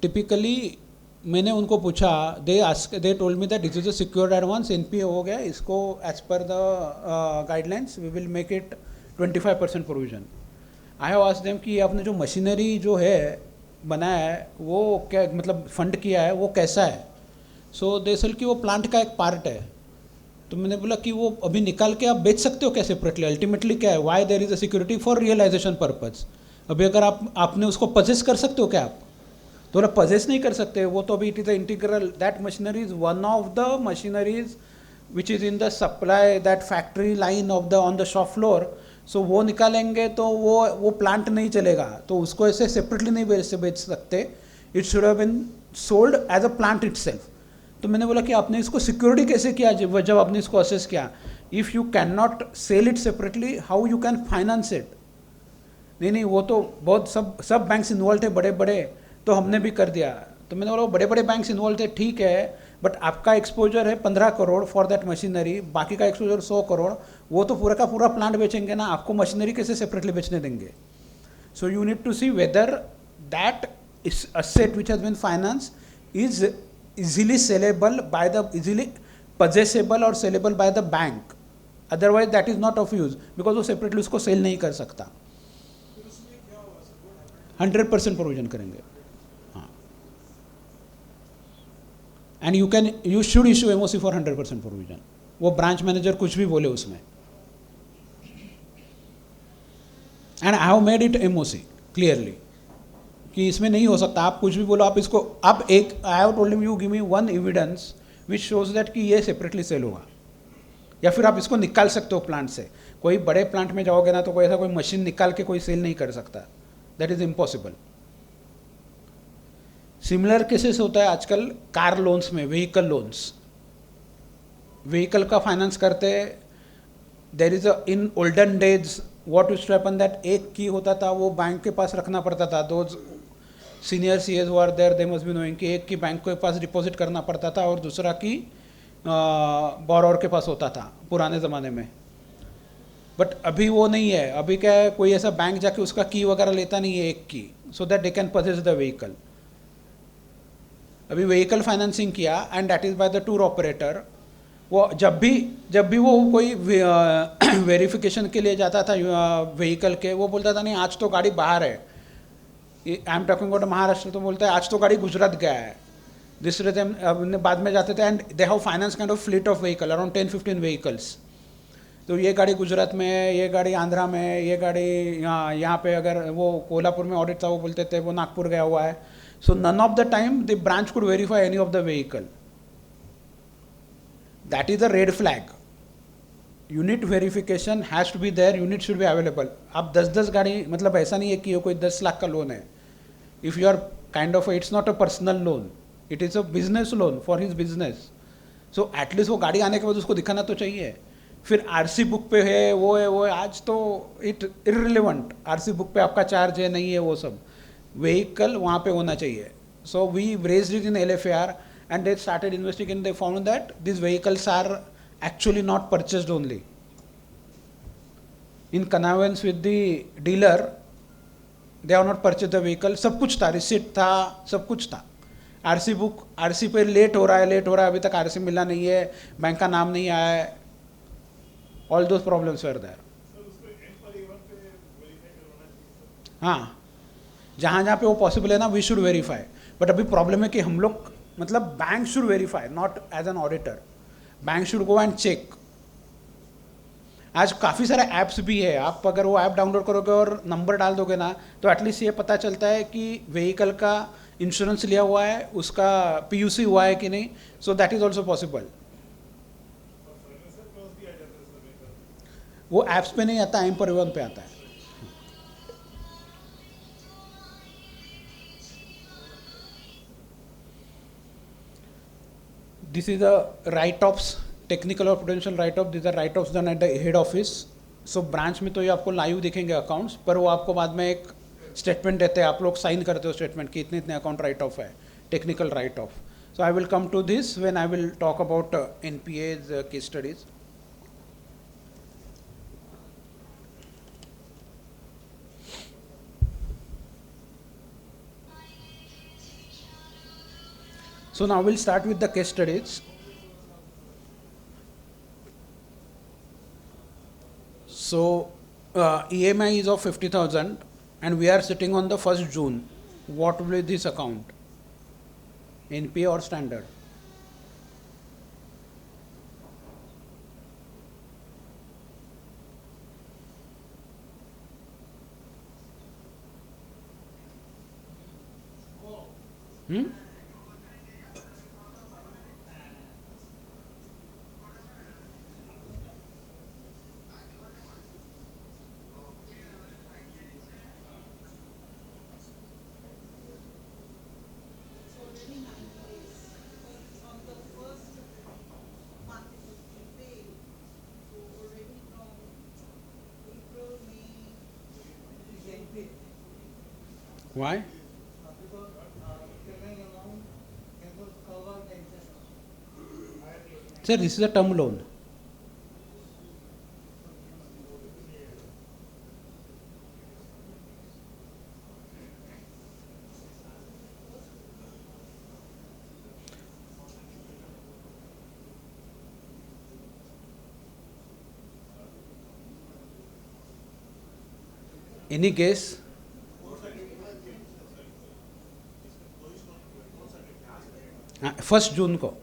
typically मैंने उनको पूछा, they told me that this is a secured advance, NPA हो गया, इसको as per the guidelines we will make it 25% provision. I have asked them कि आपने जो मशीनरी जो है बनाया है वो क्या मतलब फंड किया है वो कैसा है. सो दरअसल कि वो प्लांट का एक पार्ट है. तो मैंने बोला कि वो अभी निकाल के आप बेच सकते हो क्या सेपरेटली, अल्टीमेटली क्या है, why there is a security for realisation purpose. अभी अगर आपने उसको पजेस कर सकते हो क्या आप, तो बोला पजेस नहीं कर सकते, वो तो अभी it is a integral, that machinery is one of the machineries which is in the supply that factory line of the on the shop floor. So वो निकालेंगे तो वो प्लांट नहीं चलेगा, तो उसको ऐसे सेपरेटली नहीं बेच सकते. It should have been sold as a plant itself. तो मैंने बोला कि आपने इसको सिक्योरिटी कैसे किया जब आपने इसको असेस किया. If you can not sell it separately, how you can finance it. नहीं वो तो बहुत सब बैंक्स इन्वॉल्व थे बड़े बड़े, तो हमने भी कर दिया. तो मैंने बोला बड़े बड़े बैंक्स इन्वॉल्व थे, ठीक है, बट आपका एक्सपोजर है 15 करोड़ फॉर दैट मशीनरी, बाकी का एक्सपोजर 100 करोड़, वो तो पूरा का पूरा प्लांट बेचेंगे ना, आपको मशीनरी कैसे सेपरेटली बेचने देंगे. So you need to see whether that asset which has been financed is easily sellable by the easily possessable or sellable by the bank. Otherwise that is not of use because वो separately उसको sell नहीं कर सकता. 100% provision करेंगे. हाँ, and you should issue MOC for 100% provision. वो branch manager कुछ भी बोले उसमें. And I have made it MOC clearly कि इसमें नहीं हो सकता. आप कुछ भी बोलो, आप इसको आप एक I have told him you give me one evidence which shows that कि ये सेपरेटली सेल होगा, या फिर आप इसको निकाल सकते हो प्लांट से. कोई बड़े प्लांट में जाओगे ना तो कोई ऐसा कोई मशीन निकाल के कोई सेल नहीं कर सकता. That is impossible. Similar cases होता है आजकल कार लोन्स में, व्हीकल लोन्स. व्हीकल का फाइनेंस करते, there is in olden days what used to happen that एक की होता था वो बैंक के पास रखना पड़ता था. दो senior CS were there, they must be knowing कि एक की बैंक के पास डिपॉजिट करना पड़ता था और दूसरा की बोरोवर के पास होता था पुराने ज़माने में. बट अभी वो नहीं है. अभी क्या है, कोई ऐसा बैंक जाके उसका की वगैरह लेता नहीं है एक की, so that they can purchase the vehicle. अभी व्हीकल फाइनेंसिंग किया and that is by the tour operator. वो जब भी वो कोई वेरिफिकेशन के लिए जाता था व्हीकल के, वो बोलता था नहीं आज तो गाड़ी बाहर है. I am talking about Maharashtra. तो बोलता है आज तो गाड़ी गुजरात गया है. दूसरे दिन बाद में जाते थे and they have finance kind of fleet of vehicle around 10-15 vehicles. तो ये गाड़ी गुजरात में है, ये गाड़ी आंध्रा में है, ये गाड़ी यहाँ पे, अगर वो कोल्हापुर में ऑडिट था वो बोलते थे वो नागपुर गया हुआ है. So none of the time the branch could verify any of the vehicle. That is a red flag. Unit verification has to be there, unit should be available. आप 10 गाड़ी, मतलब ऐसा नहीं है कि कोई 10 लाख का लोन है. If you are kind of, it's not a personal loan, it is a business loan for his business. So at least वो गाड़ी आने के बाद उसको दिखाना तो चाहिए. फिर आरसी बुक पे है, वो है, आज तो इट इररिलेवेंट. आरसी बुक पे आपका चार्ज है नहीं है वो सब, व्हीकल वहाँ पे होना चाहिए. So we raised it in LFAR and they started investigating. They found that these vehicles are actually not purchased only. In connivance with the dealer, they have not purchased the vehicle. सब कुछ था, receipt था, सब कुछ था. RC book, RC पे late हो रहा है, अभी तक आरसी मिला नहीं है, बैंक का नाम नहीं आया है. All those problems were there. हाँ, जहाँ पे वो पॉसिबल है ना, वी शुड वेरीफाई. बट अभी प्रॉब्लम है कि हम लोग, मतलब bank should verify, not as an auditor. Bank should go and check. आज काफ़ी सारे ऐप्स भी है, आप अगर वो ऐप डाउनलोड करोगे और नंबर डाल दोगे ना, तो एटलीस्ट ये पता चलता है कि व्हीकल का इंश्योरेंस लिया हुआ है, उसका PUC हुआ है कि नहीं. So that is also possible. वो ऐप्स पे नहीं आता, एम परिवहन पे आता है. This is the write-offs, technical or potential write-off. These are write-offs done at the head office. So branch में तो ये आपको लाइव दिखेंगे अकाउंट्स, पर वो आपको बाद में एक स्टेटमेंट देते हैं, आप लोग साइन करते हो स्टेटमेंट कि इतने इतने अकाउंट राइट ऑफ है, technical write off. So I will come to this when I will talk about NPA's case studies. So now we'll start with the case studies. So EMI is of 50,000 and we are sitting on the 1st June. What will be this account? NPA or standard? Why? Because remaining amount can cover the interest. Sir, this is a term loan. Any case, हाँ, 1 जून को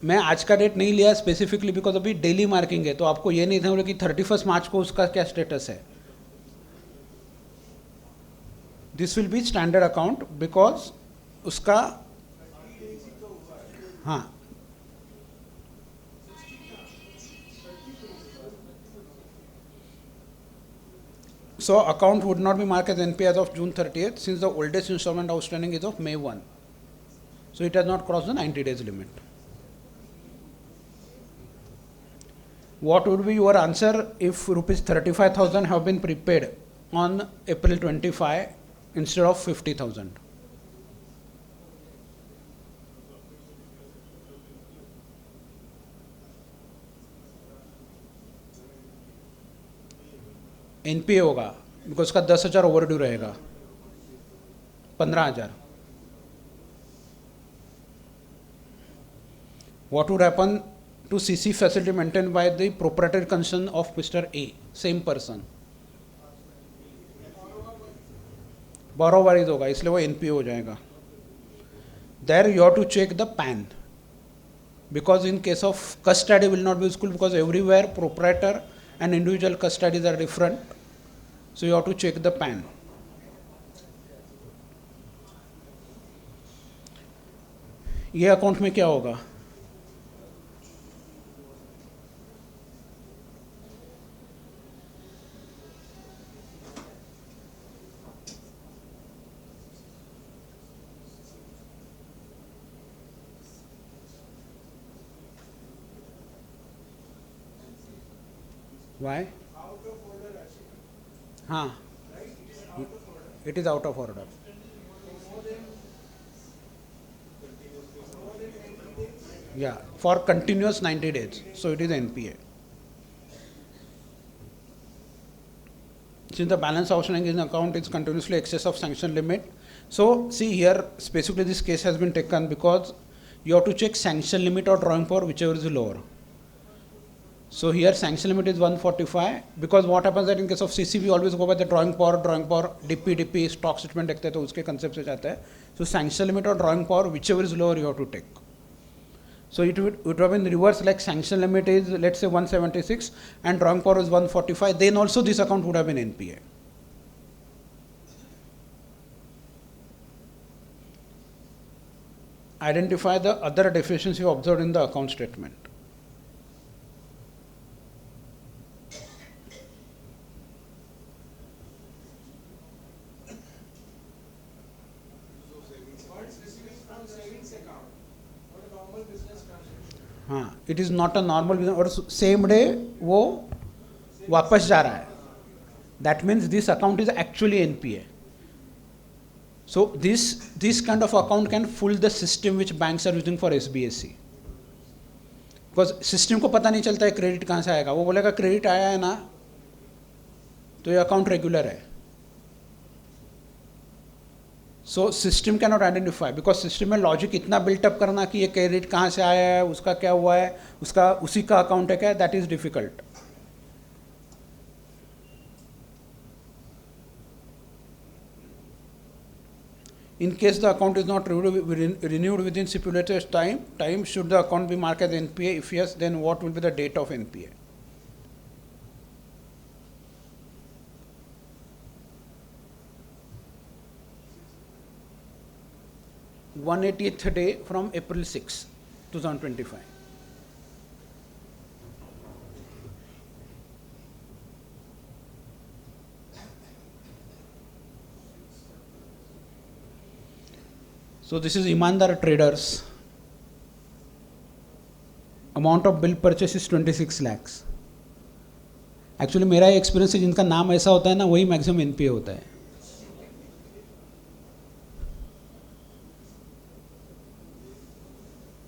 मैं आज का date नहीं लिया specifically because अभी daily marking है, तो आपको ये नहीं था कि 31 मार्च को उसका क्या स्टेटस है. This will be standard account because उसका, हाँ, so account would not be marked as NPA as of June 30th since the oldest installment outstanding is of May 1. So it has not crossed the 90 days limit. What would be your answer if rupees 35,000 have been prepaid on April 25 instead of 50,000? NPA होगा because उसका 10,000 overdue रहेगा, 15,000. What would happen to CC facility maintained by the proprietary concern of Mr. A, same person? Borrower होगा इसलिए वो NPA हो जाएगा. There you have to check the PAN because in case of custody will not be useful because everywhere proprietor and individual custodies are different, so you have to check the PAN. ये account में क्या होगा? Why? Out of order actually, हाँ, right? It is out of order. it is out of order. More than 90 days. Yeah, for continuous 90 days. So it is NPA. Since the balance outstanding in account is continuously excess of sanction limit. So see here, specifically this case has been taken because you have to check sanction limit or drawing power, whichever is lower. So here sanction limit is 145 because what happens that in case of CC we always go by the drawing power, DP, stock statement देखते हैं तो उसके concept से जाता है. So sanction limit or drawing power, whichever is lower you have to take. So it would have been reverse, like sanction limit is let's say 176 and drawing power is 145, then also this account would have been NPA. Identify the other deficiency observed in the account statement. Funds received from savings account, not a normal business transaction. हाँ, it is not a normal business और same day वो वापस जा रहा है. That means this account is actually NPA. So this kind of account can fool the system which banks are using for SBSC. Because system को पता नहीं चलता है क्रेडिट कहाँ से आएगा. वो बोलेगा क्रेडिट आया है ना, तो ये अकाउंट रेगुलर है. So system can not identify because system में लॉजिक इतना बिल्टअप करना कि ये क्रेडिट कहाँ से आया है, उसका क्या हुआ है, उसका उसी का अकाउंट है क्या, that is difficult. In case the account is not renewed within stipulated time, should the account be marked as NPA? If yes, then what will be the date of NPA? (180th day from April 6, 2025). So this is Imandar Traders. Amount of bill purchase is 26 lakhs. Actually मेरा experience है, जिनका नाम ऐसा होता है ना वही maximum NPA होता है.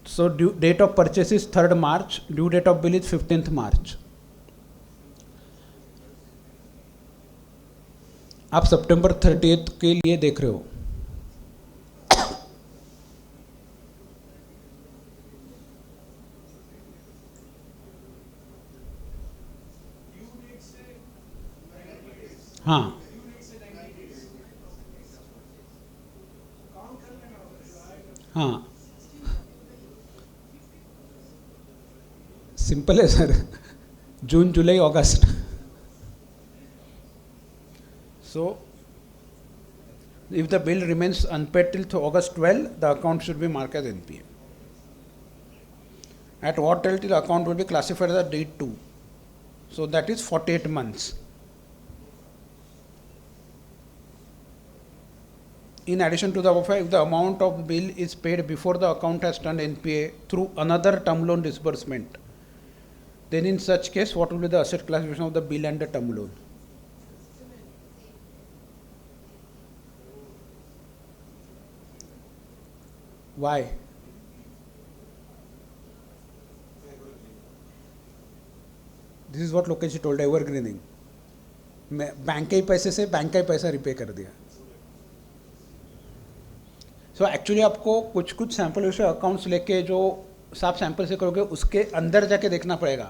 So date of purchase is 3rd March, due date of bill is 15th March. आप सितंबर 30th के लिए देख रहे हो. हाँ, हाँ, सिंपल है sir. June, July, August. So if the bill remains unpaid till August 12, the account should be marked as NPA. At what till the account will be classified as a D2. So that is 48 months. In addition to the above, if the amount of bill is paid before the account has turned NPA through another term loan disbursement, then in such case, what will be the asset classification of the bill and the term loan? Why? This is what Lokesh told, evergreening. Bank के ही पैसे से bank का ही पैसा repay कर दिया. So actually आपको कुछ कुछ सैंपल उसे अकाउंट्स लेके जो आप सैंपल से करोगे उसके अंदर जाके देखना पड़ेगा.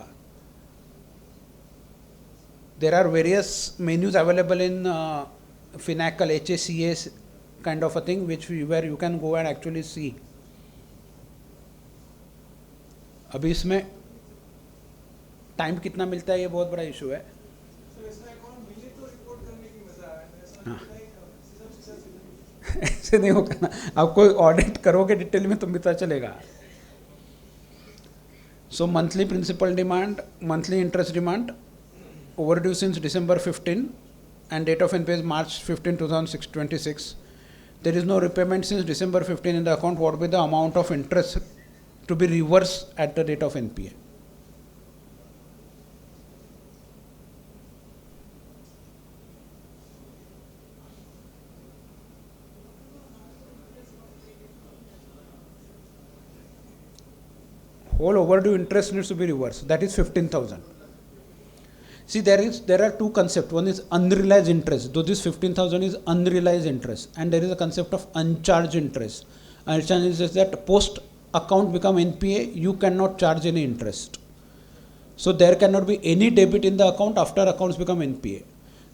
There are various menus available in Finacle, HACS kind of a thing where you can go and actually see. अभी इसमें टाइम कितना मिलता है ये बहुत बड़ा इशू है. सर इसमें अकाउंट मिले तो रिपोर्ट करने की मजा है, ऐसा हाँ. नहीं ऐसे नहीं होगा ना, आप कोई ऑडिट करोगे डिटेल में तो पता चलेगा. So monthly principal demand, monthly interest demand, overdue since December 15 and date of NPA is March 15, 2026. There is no repayment since December 15 in the account. What will be the amount of interest to be reversed at the date of NPA? Whole overdue interest needs to be reversed. That is 15,000. See, there are two concepts. One is unrealized interest. Though this 15,000 is unrealized interest, and there is a concept of uncharged interest. Uncharged interest is that post account become NPA, you cannot charge any interest. So there cannot be any debit in the account after accounts become NPA.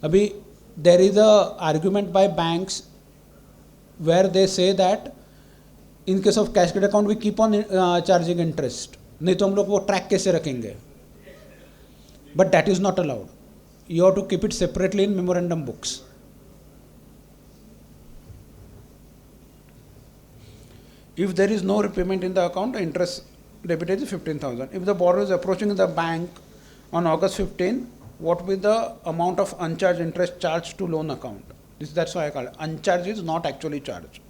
Abhi there is a argument by banks where they say that in case of cash credit account we keep on charging interest. नहीं तो हम लोग वो track कैसे रखेंगे? But that is not allowed. You have to keep it separately in memorandum books. If there is no repayment in the account, the interest debited is 15,000. If the borrower is approaching the bank on August 15, what will be the amount of uncharged interest charged to loan account? That's why I call it. Uncharged is not actually charged.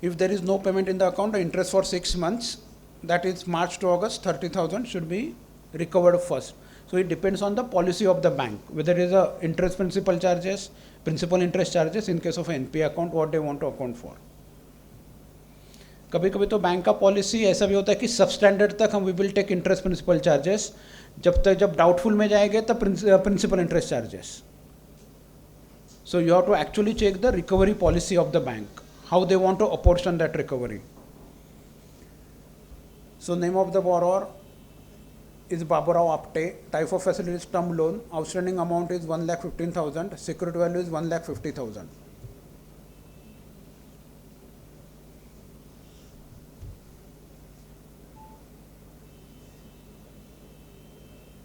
If there is no payment in the account, the interest for 6 months, that is March to August, 30,000 should be recovered first. So it depends on the policy of the bank, whether it is a interest principal charges, principal interest charges in case of NPA account, what they want to account for. कभी कभी तो bank का policy ऐसा भी होता है कि substandard तक हम we will take interest principal charges, जब डाउटफुल में जाएंगे तब principal interest charges. So you have to actually check the recovery policy of the bank, how they want to apportion that recovery. So name of the borrower is Baburao Apte, type of facility is term loan, outstanding amount is 1,15,000, security value is 1,50,000.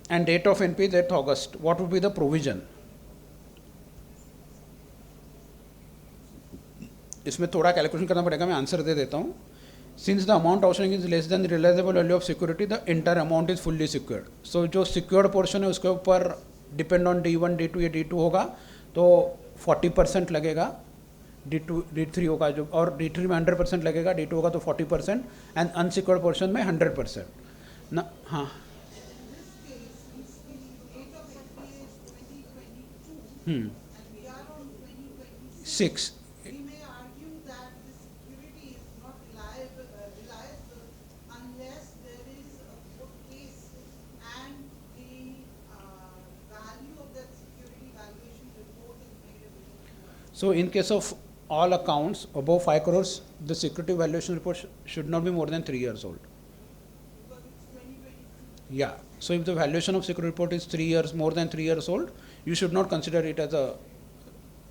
And date of NPA is 8th August. What would be the provision? इसमें थोड़ा calculation करना पड़ेगा, मैं answer दे देता हूँ. Since the amount outstanding is less than realisable value of security, the entire amount is fully secured. So जो secured portion है उसके ऊपर डिपेंड ऑन D1, D2 या D2 होगा तो 40% लगेगा, D2 D3 होगा जो, और D3 में 100% लगेगा, D2 होगा तो 40%, एंड अनसिक्योर्ड पोर्शन में 100% ना. हाँ Hmm. and we are on 2026. 6. We may argue that the security is not reliable unless there is a good case and the value of that security valuation report is made available. So in case of all accounts above 5 crores, the security valuation report should not be more than 3 years old. Because it's 2026. Yeah. So if the valuation of security report is 3 years, more than 3 years old, you should not consider it as a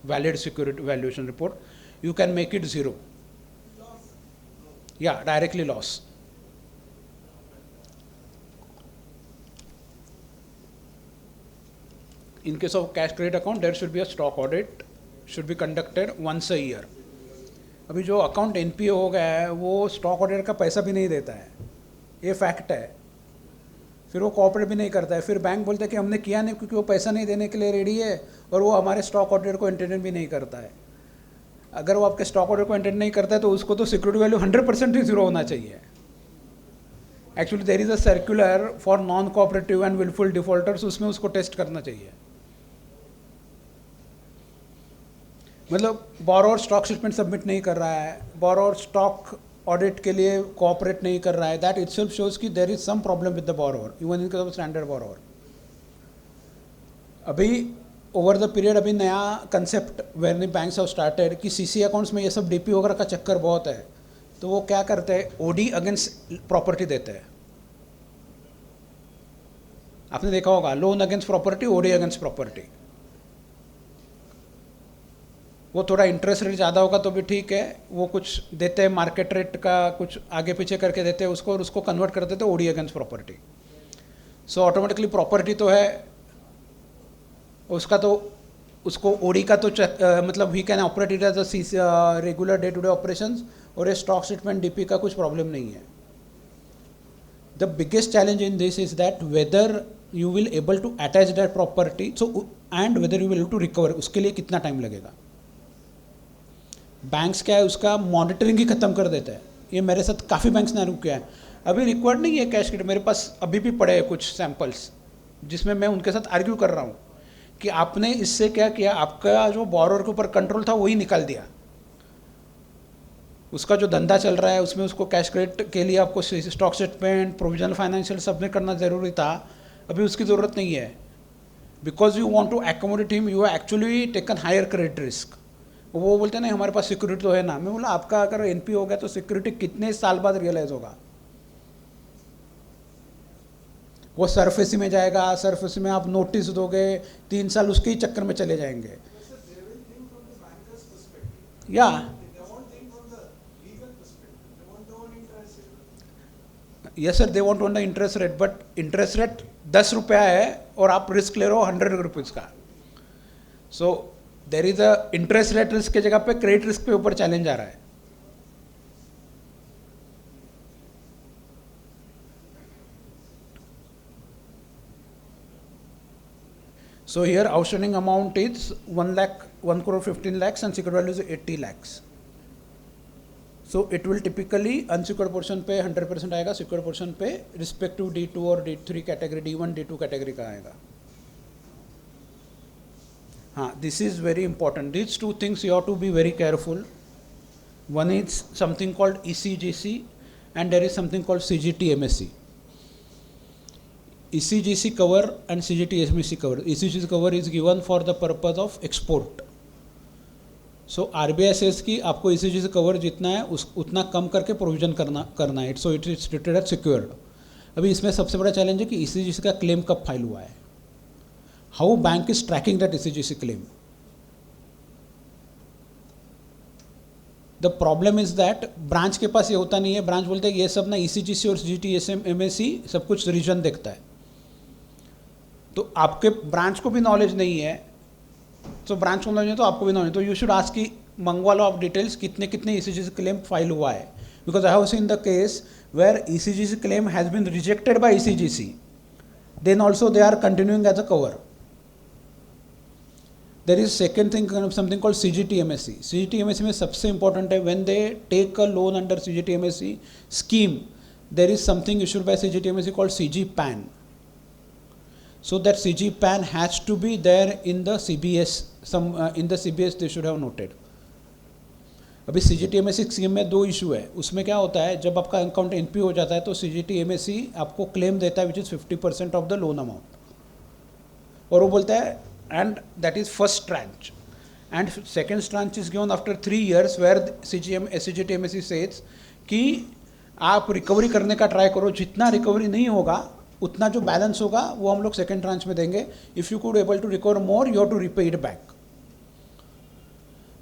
valid security valuation report. You can make it 0. Loss. Yeah, directly loss. In case of cash credit account, there should be a stock audit, should be conducted once a year. अभी जो account NPA हो गया है वो stock auditor का पैसा भी नहीं देता है, ये फैक्ट है. फिर वो कॉपरेट भी नहीं करता है, फिर बैंक बोलते हैं कि हमने किया नहीं क्योंकि वो पैसा नहीं देने के लिए रेडी है, और वो हमारे स्टॉक ऑडिटर को एंटरटेन भी नहीं करता है. अगर वो आपके स्टॉक ऑडिटर को एंटरटेन नहीं करता है तो उसको तो सिक्योरिटी वैल्यू 100% ही जीरो होना चाहिए. Actually there is a circular for non cooperative and wilful defaulters, उसमें उसको टेस्ट करना चाहिए. मतलब बोरोवर स्टॉक स्टेटमेंट सबमिट नहीं कर रहा है, बोरोवर स्टॉक ऑडिट के लिए कोऑपरेट नहीं कर रहा है, दैट इटसेल्फ शोज कि there is some problem with the borrower, even in case of standard borrower. अभी ओवर द पीरियड अभी नया concept where the banks have started कि सीसी अकाउंट्स में ये सब डीपी वगैरह का चक्कर बहुत है, तो वो क्या करते हैं, ओडी अगेंस्ट प्रॉपर्टी देते हैं. आपने देखा होगा, loan against property, OD against property. वो थोड़ा इंटरेस्ट रेट ज़्यादा होगा तो भी ठीक है, वो कुछ देते हैं मार्केट रेट का, कुछ आगे पीछे करके देते हैं उसको, और उसको कन्वर्ट कर देते हैं OD against property. So automatically property तो है उसका, तो उसको ओडी का तो मतलब we can operate it as a regular day to day operations, और ये स्टॉक स्टेटमेंट डीपी का कुछ प्रॉब्लम नहीं है. The biggest challenge in this is that whether you will able to attach that property, so and whether you will able to recover, उसके लिए कितना time लगेगा. बैंक्स क्या है, उसका मॉनिटरिंग ही खत्म कर देते हैं. ये मेरे साथ काफ़ी बैंक्स ने रुक किया है. अभी रिक्वायर्ड नहीं है कैश क्रेडिट, मेरे पास अभी भी पड़े हैं कुछ सैम्पल्स जिसमें मैं उनके साथ आर्ग्यू कर रहा हूँ कि आपने इससे क्या किया, आपका जो बोरोवर के ऊपर कंट्रोल था वही निकाल दिया. उसका जो धंधा चल रहा है उसमें उसको कैश क्रेडिट के लिए आपको stock statement, provisional financial submit करना ज़रूरी था, अभी उसकी ज़रूरत नहीं है. Because you want to accommodate him, you actually taken higher credit risk. वो बोलते हैं नहीं हमारे पास सिक्योरिटी तो है ना. मैं बोला आपका अगर एनपी हो गया तो सिक्योरिटी कितने साल बाद रियलाइज होगा. वो सरफेसी में जाएगा, सरफेसी में आप नोटिस दोगे, 3 साल उसके ही चक्कर में चले जाएंगे. Sir, they will think from the banker's perspective. या They won't think from the legal perspective. They won't know an interest rate. Yes sir, they want to know the interest rate, but interest rate 10 रुपया है और आप risk ले रहे हो 100 rupees का. So there is a interest rate risk की जगह पे क्रेडिट रिस्क पे ऊपर चैलेंज आ रहा है. So here outstanding amount is 1 crore 15 lakhs and secured value is 80 lakhs. So it will typically unsecured portion पे 100% आएगा, secured portion पे respective D2 और D3 category, D1 D2 category का आएगा. हाँ, this is very important. These two things you have to be very careful. One is something called ECGC and there is something called CGT-MSC. ECGC cover and CGT-MSC cover. ECGC cover is given for the purpose of export. So RBI says कि आपको ECGC cover जितना है उतना कम करके provision करना है. So it is treated as secured. अभी इसमें सबसे बड़ा चैलेंज है कि ECGC का क्लेम कब फाइल हुआ है. How bank is tracking that ECGC claim? The problem is that branch के पास ये होता नहीं है. ब्रांच बोलते हैं ये सब ना ECGC और CGT-MSC सब कुछ रीजन देखता है. तो आपके ब्रांच को भी नॉलेज नहीं है, तो ब्रांच को नॉलेज नहीं तो आपको भी नॉलेज, तो यू शुड आस्क कि मंगवा लो आप डिटेल्स कितने कितने ECGC क्लेम फाइल हुआ है. Because I have seen the case where ECGC claim has been rejected by ECGC, then also they are continuing as a cover. There is second thing, something called CGT-MSC. CGT-MSC में सबसे important है when they take a loan under CGT-MSC scheme, there is something issued by CGT-MSC called CG PAN. So that CG PAN has to be there in the CBS. In the CBS they should have noted. अभी CGTMSE scheme में दो issue है. उसमें क्या होता है, जब आपका अकाउंट NPA हो जाता है तो CGTMSE आपको क्लेम देता है which is 50% of the loan amount, और वो बोलता है and that is first tranche, and second tranche is given after 3 years where CGTMSE says कि आप रिकवरी करने का ट्राई करो, जितना रिकवरी नहीं होगा उतना जो बैलेंस होगा वो हम लोग सेकेंड ट्रांच में देंगे. If you could able to recover more you have to repay it back.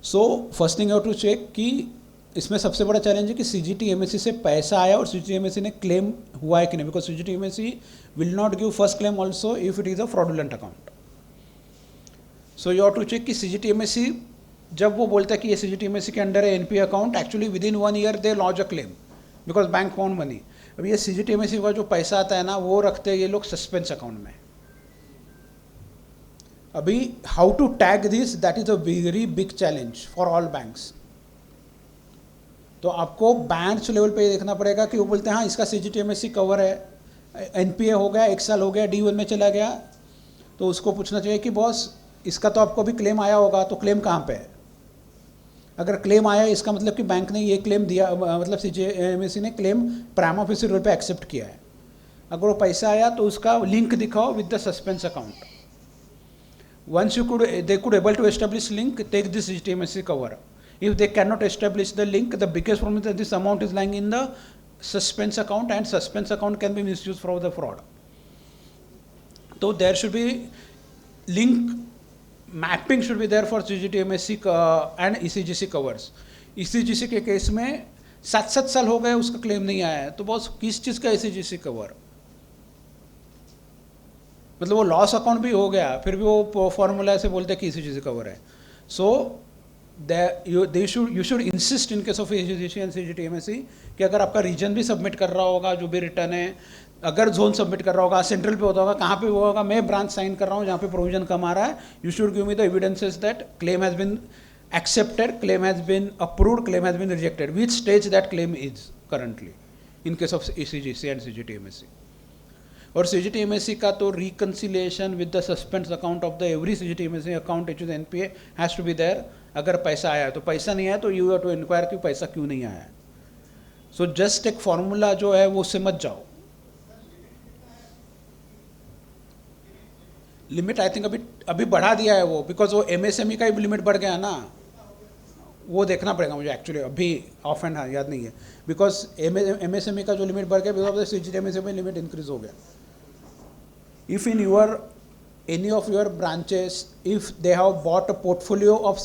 So first thing you have to check कि इसमें सबसे बड़ा चैलेंज है कि CGTMSE से पैसा आया और CGTMSE ने क्लेम हुआ है कि नहीं, because CGTMSE will not give first claim also if it is a fraudulent account. So you have to check कि CGTMSE जब वो बोलता है कि ये CGTMSE के अंडर है NPA account, actually with in 1 year they launch a claim because bank found money. अब ये CGTMSE का जो पैसा आता है ना वो रखते हैं ये लोग सस्पेंस अकाउंट में. अभी how to tag this, that is a very big challenge for all banks. तो आपको बैंक लेवल पे देखना पड़ेगा कि वो बोलते हैं हाँ इसका CGTMSE कवर है, NPA हो गया, 1 साल हो गया, D1 में चला गया, तो उसको पूछना चाहिए कि बॉस इसका तो आपको अभी क्लेम आया होगा, तो क्लेम कहाँ पे है. अगर क्लेम आया इसका मतलब कि बैंक ने ये क्लेम दिया, मतलब CGTMSE ने क्लेम प्राइमा ऑफिस रोल पे एक्सेप्ट किया है. अगर वो पैसा आया तो उसका लिंक दिखाओ with the suspense account. Once you could they could able to establish link, take this CGTMSE cover. If they cannot establish the link, the biggest problem is that this amount is lying in the suspense account, and suspense account can be misused for the fraud. So there should be link mapping should be there for CGTMSE and ECGC covers. ECGC के case में 7 साल हो गए उसका claim नहीं आया है, तो बॉस किस चीज़ का ECGC कवर, मतलब वो लॉस अकाउंट भी हो गया फिर भी वो फॉर्मूला से बोलते हैं कि ECGC कवर है. सो you should insist in case of ECGC and CGTMSE कि अगर आपका रीजन भी सबमिट कर रहा होगा जो भी रिटर्न है, अगर जोन सबमिट कर रहा होगा, सेंट्रल पे होता होगा, कहाँ पे होगा, मैं ब्रांच साइन कर रहा हूँ जहाँ पे प्रोविजन कम आ रहा है, you should give me the evidences that claim has been accepted, claim has been approved, claim has been rejected, which stage that claim is currently in case of ECGC and CGTMSE. और CGTMSE का तो reconciliation with the suspense account of the every CGTMSE account which is NPA has to be there. अगर पैसा आया तो पैसा नहीं आया तो यू हैव टू इंक्वायर कि पैसा क्यों नहीं आया. सो जस्ट एक फॉर्मूला जो है वो उससे मत जाओ. लिमिट आई थिंक अभी बढ़ा दिया है वो, बिकॉज वो MSME का ही लिमिट बढ़ गया ना, वो देखना पड़ेगा मुझे एक्चुअली, अभी ऑफ एंड याद नहीं है, बिकॉज MSME का जो लिमिट बढ़ गया बिकॉज CGTMSE में लिमिट इंक्रीज हो गया. If in your any of your branches, if they have bought a portfolio of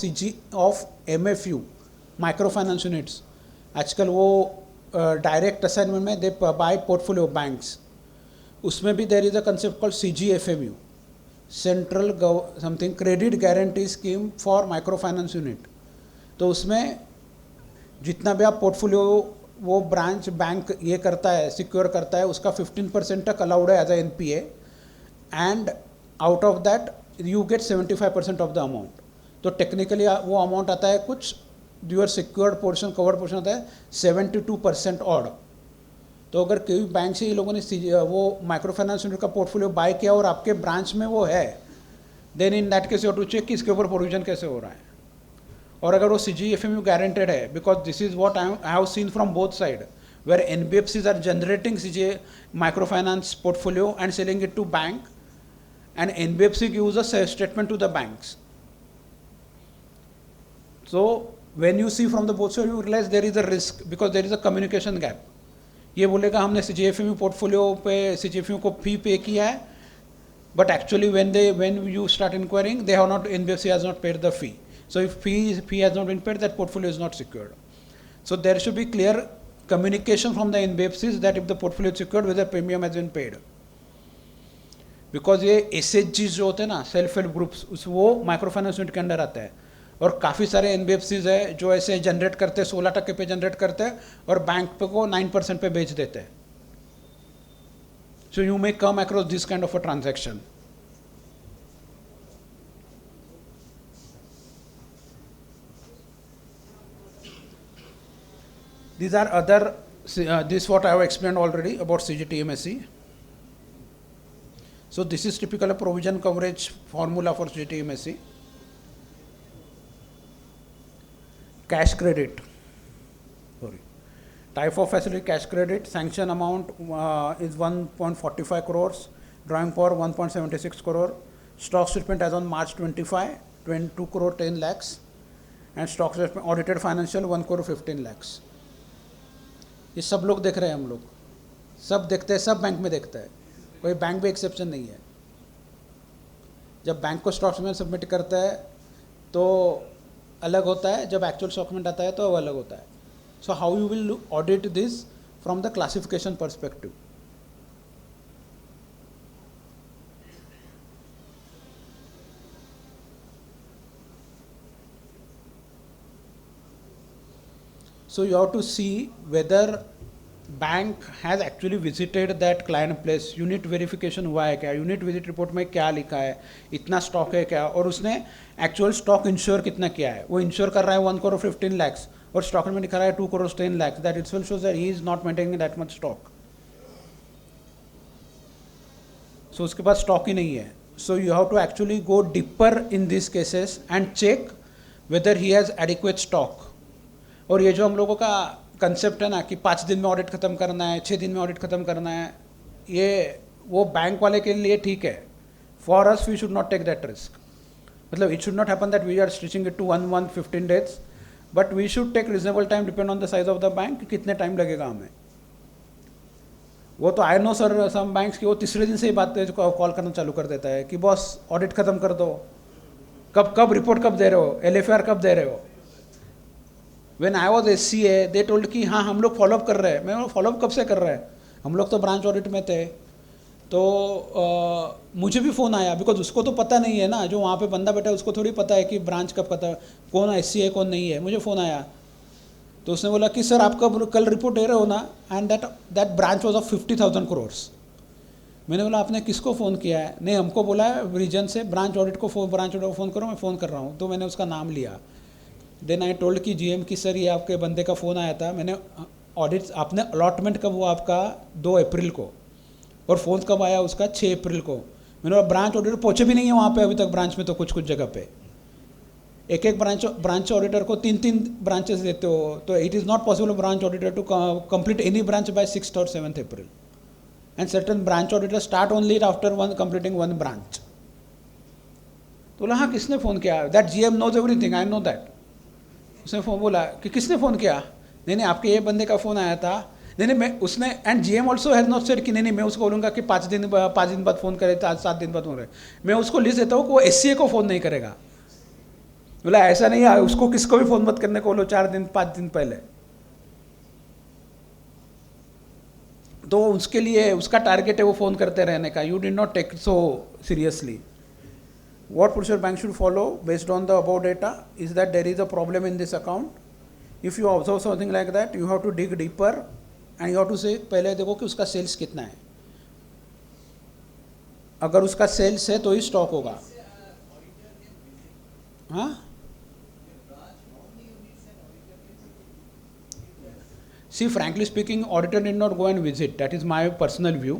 MFU, microfinance units, आजकल वो डायरेक्ट असाइनमेंट में दे बाय पोर्टफोलियो बैंक्स, उसमें भी देर is a concept called CGFMU, central something credit guarantee scheme for micro finance unit. तो उसमें जितना भी आप पोर्टफोलियो वो ब्रांच बैंक ये करता है, सिक्योर करता है, उसका 15% तक अलाउड है as a NPA, and out of that you get 75% of the amount. तो टेक्निकली वो अमाउंट आता है कुछ, your secured portion, covered portion आता है 72% ऑड. तो अगर कोई बैंक से ये लोगों ने वो माइक्रो फाइनेंस यूनिट का पोर्टफोलियो बाय किया और आपके ब्रांच में वो है, then in that case you to check कि इसके ऊपर प्रोविजन कैसे हो रहा है. और अगर वो CGFMU गारंटेड है, because this is what I have seen from both side, where NBFCs are generating micro finance portfolio and selling it to bank, and NBFC gives a statement to the banks. So when you see from the both sides, you realize there is a risk because there is a communication gap. ये बोलेगा हमने CGFMU portfolio पे CGFMU को फी पे किया है, but actually when you start inquiring, they have not, NBFC has not paid the fee. So if fee has not been paid, that portfolio is not secured. So there should be clear communication from the NBFCs that if the portfolio is secured, whether premium has been paid. Because ये SHGs जो होते हैं ना, self help groups, उस वो micro finance unit के under आता है, और काफ़ी सारे NBFCs है जो ऐसे जनरेट करते हैं, 16% पे जनरेट करते हैं और बैंक पे को 9% पे बेच देते हैं. So you may come across this kind of a transaction. These are other, this what I have explained already about CGTMSE. So this is typical provision coverage formula for CTMSE. Cash credit. Sorry. Type of facility cash credit. Sanction amount is 1.45 crores. Drawing power 1.76 crore. Stock statement as on March 25, 22 crore 10 lakhs. And stock statement audited financial 1 crore 15 lakhs. ये सब लोग देख रहे हैं, हम लोग सब देखते हैं, सब बैंक में देखता है, कोई बैंक भी एक्सेप्शन नहीं है. जब बैंक को स्टॉक स्टेटमेंट सबमिट करता है तो अलग होता है, जब एक्चुअल डॉक्यूमेंट आता है तो वो अलग होता है. So how you will audit this from the classification perspective. So you have to see whether bank has actually visited that client place. Unit verification हुआ है क्या, यूनिट विजिट रिपोर्ट में क्या लिखा है, इतना स्टॉक है क्या, और उसने एक्चुअल स्टॉक इंश्योर कितना किया है. वो इंश्योर कर रहा है 1 करोड़ 15 lakhs और स्टॉक में दिखा रहा है 2 crore 10 lakhs. That itself shows that he is not maintaining that much stock. So उसके पास स्टॉक ही नहीं है. So you have to actually go deeper in this cases and check whether he has adequate stock. और ये जो हम लोगों का कंसेप्ट है ना कि 5 दिन में ऑडिट खत्म करना है, 6 दिन में ऑडिट खत्म करना है, ये वो बैंक वाले के लिए ठीक है. For us we should not take that risk. मतलब it should not happen that we are stretching it to 1 month 15 days, but we should take reasonable time depend on the size of the bank. कितने time लगेगा हमें. वो तो I know sir some banks की वो तीसरे दिन से ही बात कॉल करना चालू कर देता है कि बॉस ऑडिट खत्म कर दो, कब रिपोर्ट कब दे रहे हो, LFR कब दे रहे हो. When I was SCA, they told कि हाँ हम लोग फॉलोअप कर रहे हैं. मैं फॉलोअप कब से कर रहे हैं, हम लोग तो ब्रांच ऑडिट में थे. तो मुझे भी फ़ोन आया, बिकॉज उसको तो पता नहीं है ना, जो वहाँ पे बंदा बैठा है उसको थोड़ी पता है कि ब्रांच कब पता कौन SCA कौन नहीं है. मुझे फ़ोन आया तो उसने बोला कि सर आप कल रिपोर्ट दे रहे हो ना, and that branch was of 50,000 crores. मैंने बोला आपने किसको फ़ोन किया है. नहीं हमको बोला है रीजन से ब्रांच ऑडिट को फ़ोन करो. मैं फ़ोन कर रहा हूँ. तो मैंने उसका नाम लिया. देन आई टोल्ड कि GM की सर ये आपके बंदे का फ़ोन आया था. मैंने ऑडिट आपने अलॉटमेंट कब हुआ आपका 2 अप्रैल को, और फ़ोन कब आया उसका 6 अप्रैल को. मैंने ब्रांच ऑडिटर पहुँचे भी नहीं है वहाँ पे अभी तक ब्रांच में. तो कुछ जगह पे एक ब्रांच ऑडिटर को 3 ब्रांचेस देते हो, तो it is not possible branch auditor to complete any branch by 6th or 7th April. And certain branch auditor start only after completing 1 branch. तो बोला हाँ किसने फ़ोन किया. That GM knows everything, I know that. उसने phone बोला कि किसने phone किया. नहीं आपके ये बंदे का फ़ोन आया था. नहीं मैं उसने and GM also has not said कि नहीं मैं उसको बोलूँगा कि 5 दिन बाद फ़ोन करे, 7 दिन बाद फ़ोन करे. मैं उसको लिस्ट देता हूँ कि वो SCA को फ़ोन नहीं करेगा. बोला ऐसा नहीं है, उसको किसको भी फ़ोन मत करने को बोलो 4 दिन 5 दिन पहले. तो उसके लिए उसका टारगेट है वो फ़ोन करते रहने का. You did not take so seriously. What procedure bank should follow based on the above data is that there is a problem in this account. If you observe something like that, you have to dig deeper and you have to say पहले देखो कि उसका sales कितना है. अगर उसका sales है तो ही स्टॉक होगा. हाँ see frankly speaking auditor did not go and visit. That is my personal view,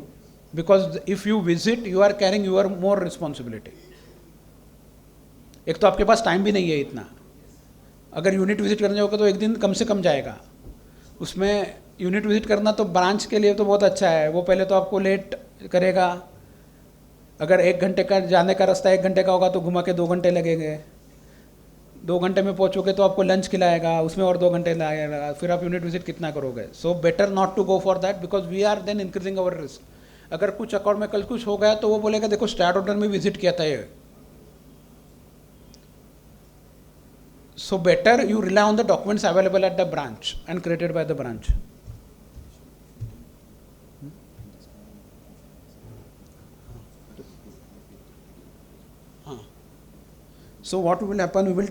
because if you visit you are carrying your more responsibility. एक तो आपके पास टाइम भी नहीं है इतना. अगर यूनिट विजिट करने होगा तो एक दिन कम से कम जाएगा. उसमें यूनिट विजिट करना तो ब्रांच के लिए तो बहुत अच्छा है. वो पहले तो आपको लेट करेगा. अगर 1 घंटे का जाने का रास्ता 1 घंटे का होगा तो घुमा के 2 घंटे लगेंगे. 2 घंटे में पहुँचोगे तो आपको लंच खिलाएगा, उसमें और 2 घंटे लगेगा. फिर आप यूनिट विजिट कितना करोगे. So better not to go for that, because we are then increasing our risk. अगर कुछ अकाउंट में कल कुछ हो गया तो वो बोलेगा देखो स्टार्ट ऑर्डर में विजिट किया था ये. So better you rely on the documents available at the branch and created by the branch. So what will happen, we will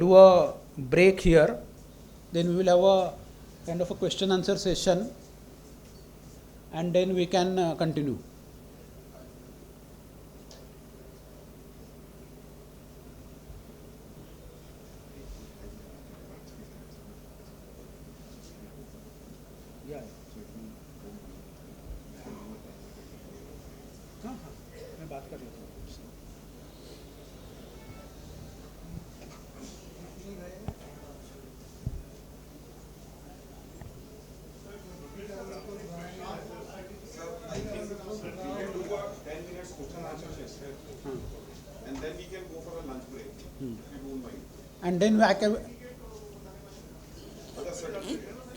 do a break here, then we will have a kind of a question answer session, and then we can continue. We can do a 10 minutes question answer session and then we can go for a lunch break if you don't mind. And then I can, Other sir,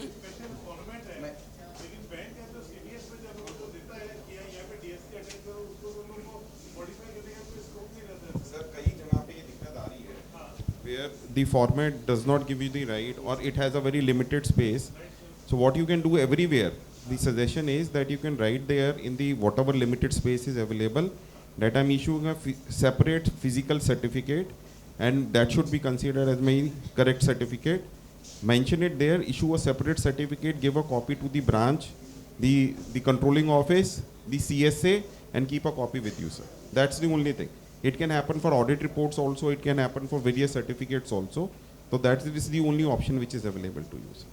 special format है लेकिन bank है तो CDS में जब वो देता है कि यहाँ पे डीएससी अटेंड करो उसको वो लोग को मॉडिफाई करने का कोई स्कोप नहीं रहता है sir, कई जगह पे ये दिक्कत आ रही है where the format does not give you the right or it has a very limited space. So what you can do everywhere, the suggestion is that you can write there in the whatever limited space is available that I'm issuing a separate physical certificate and that should be considered as my correct certificate. Mention it there, issue a separate certificate, give a copy to the branch, the controlling office, the CSA, and keep a copy with you, sir. That's the only thing. It can happen for audit reports also, it can happen for various certificates also. So that is the only option which is available to you, sir.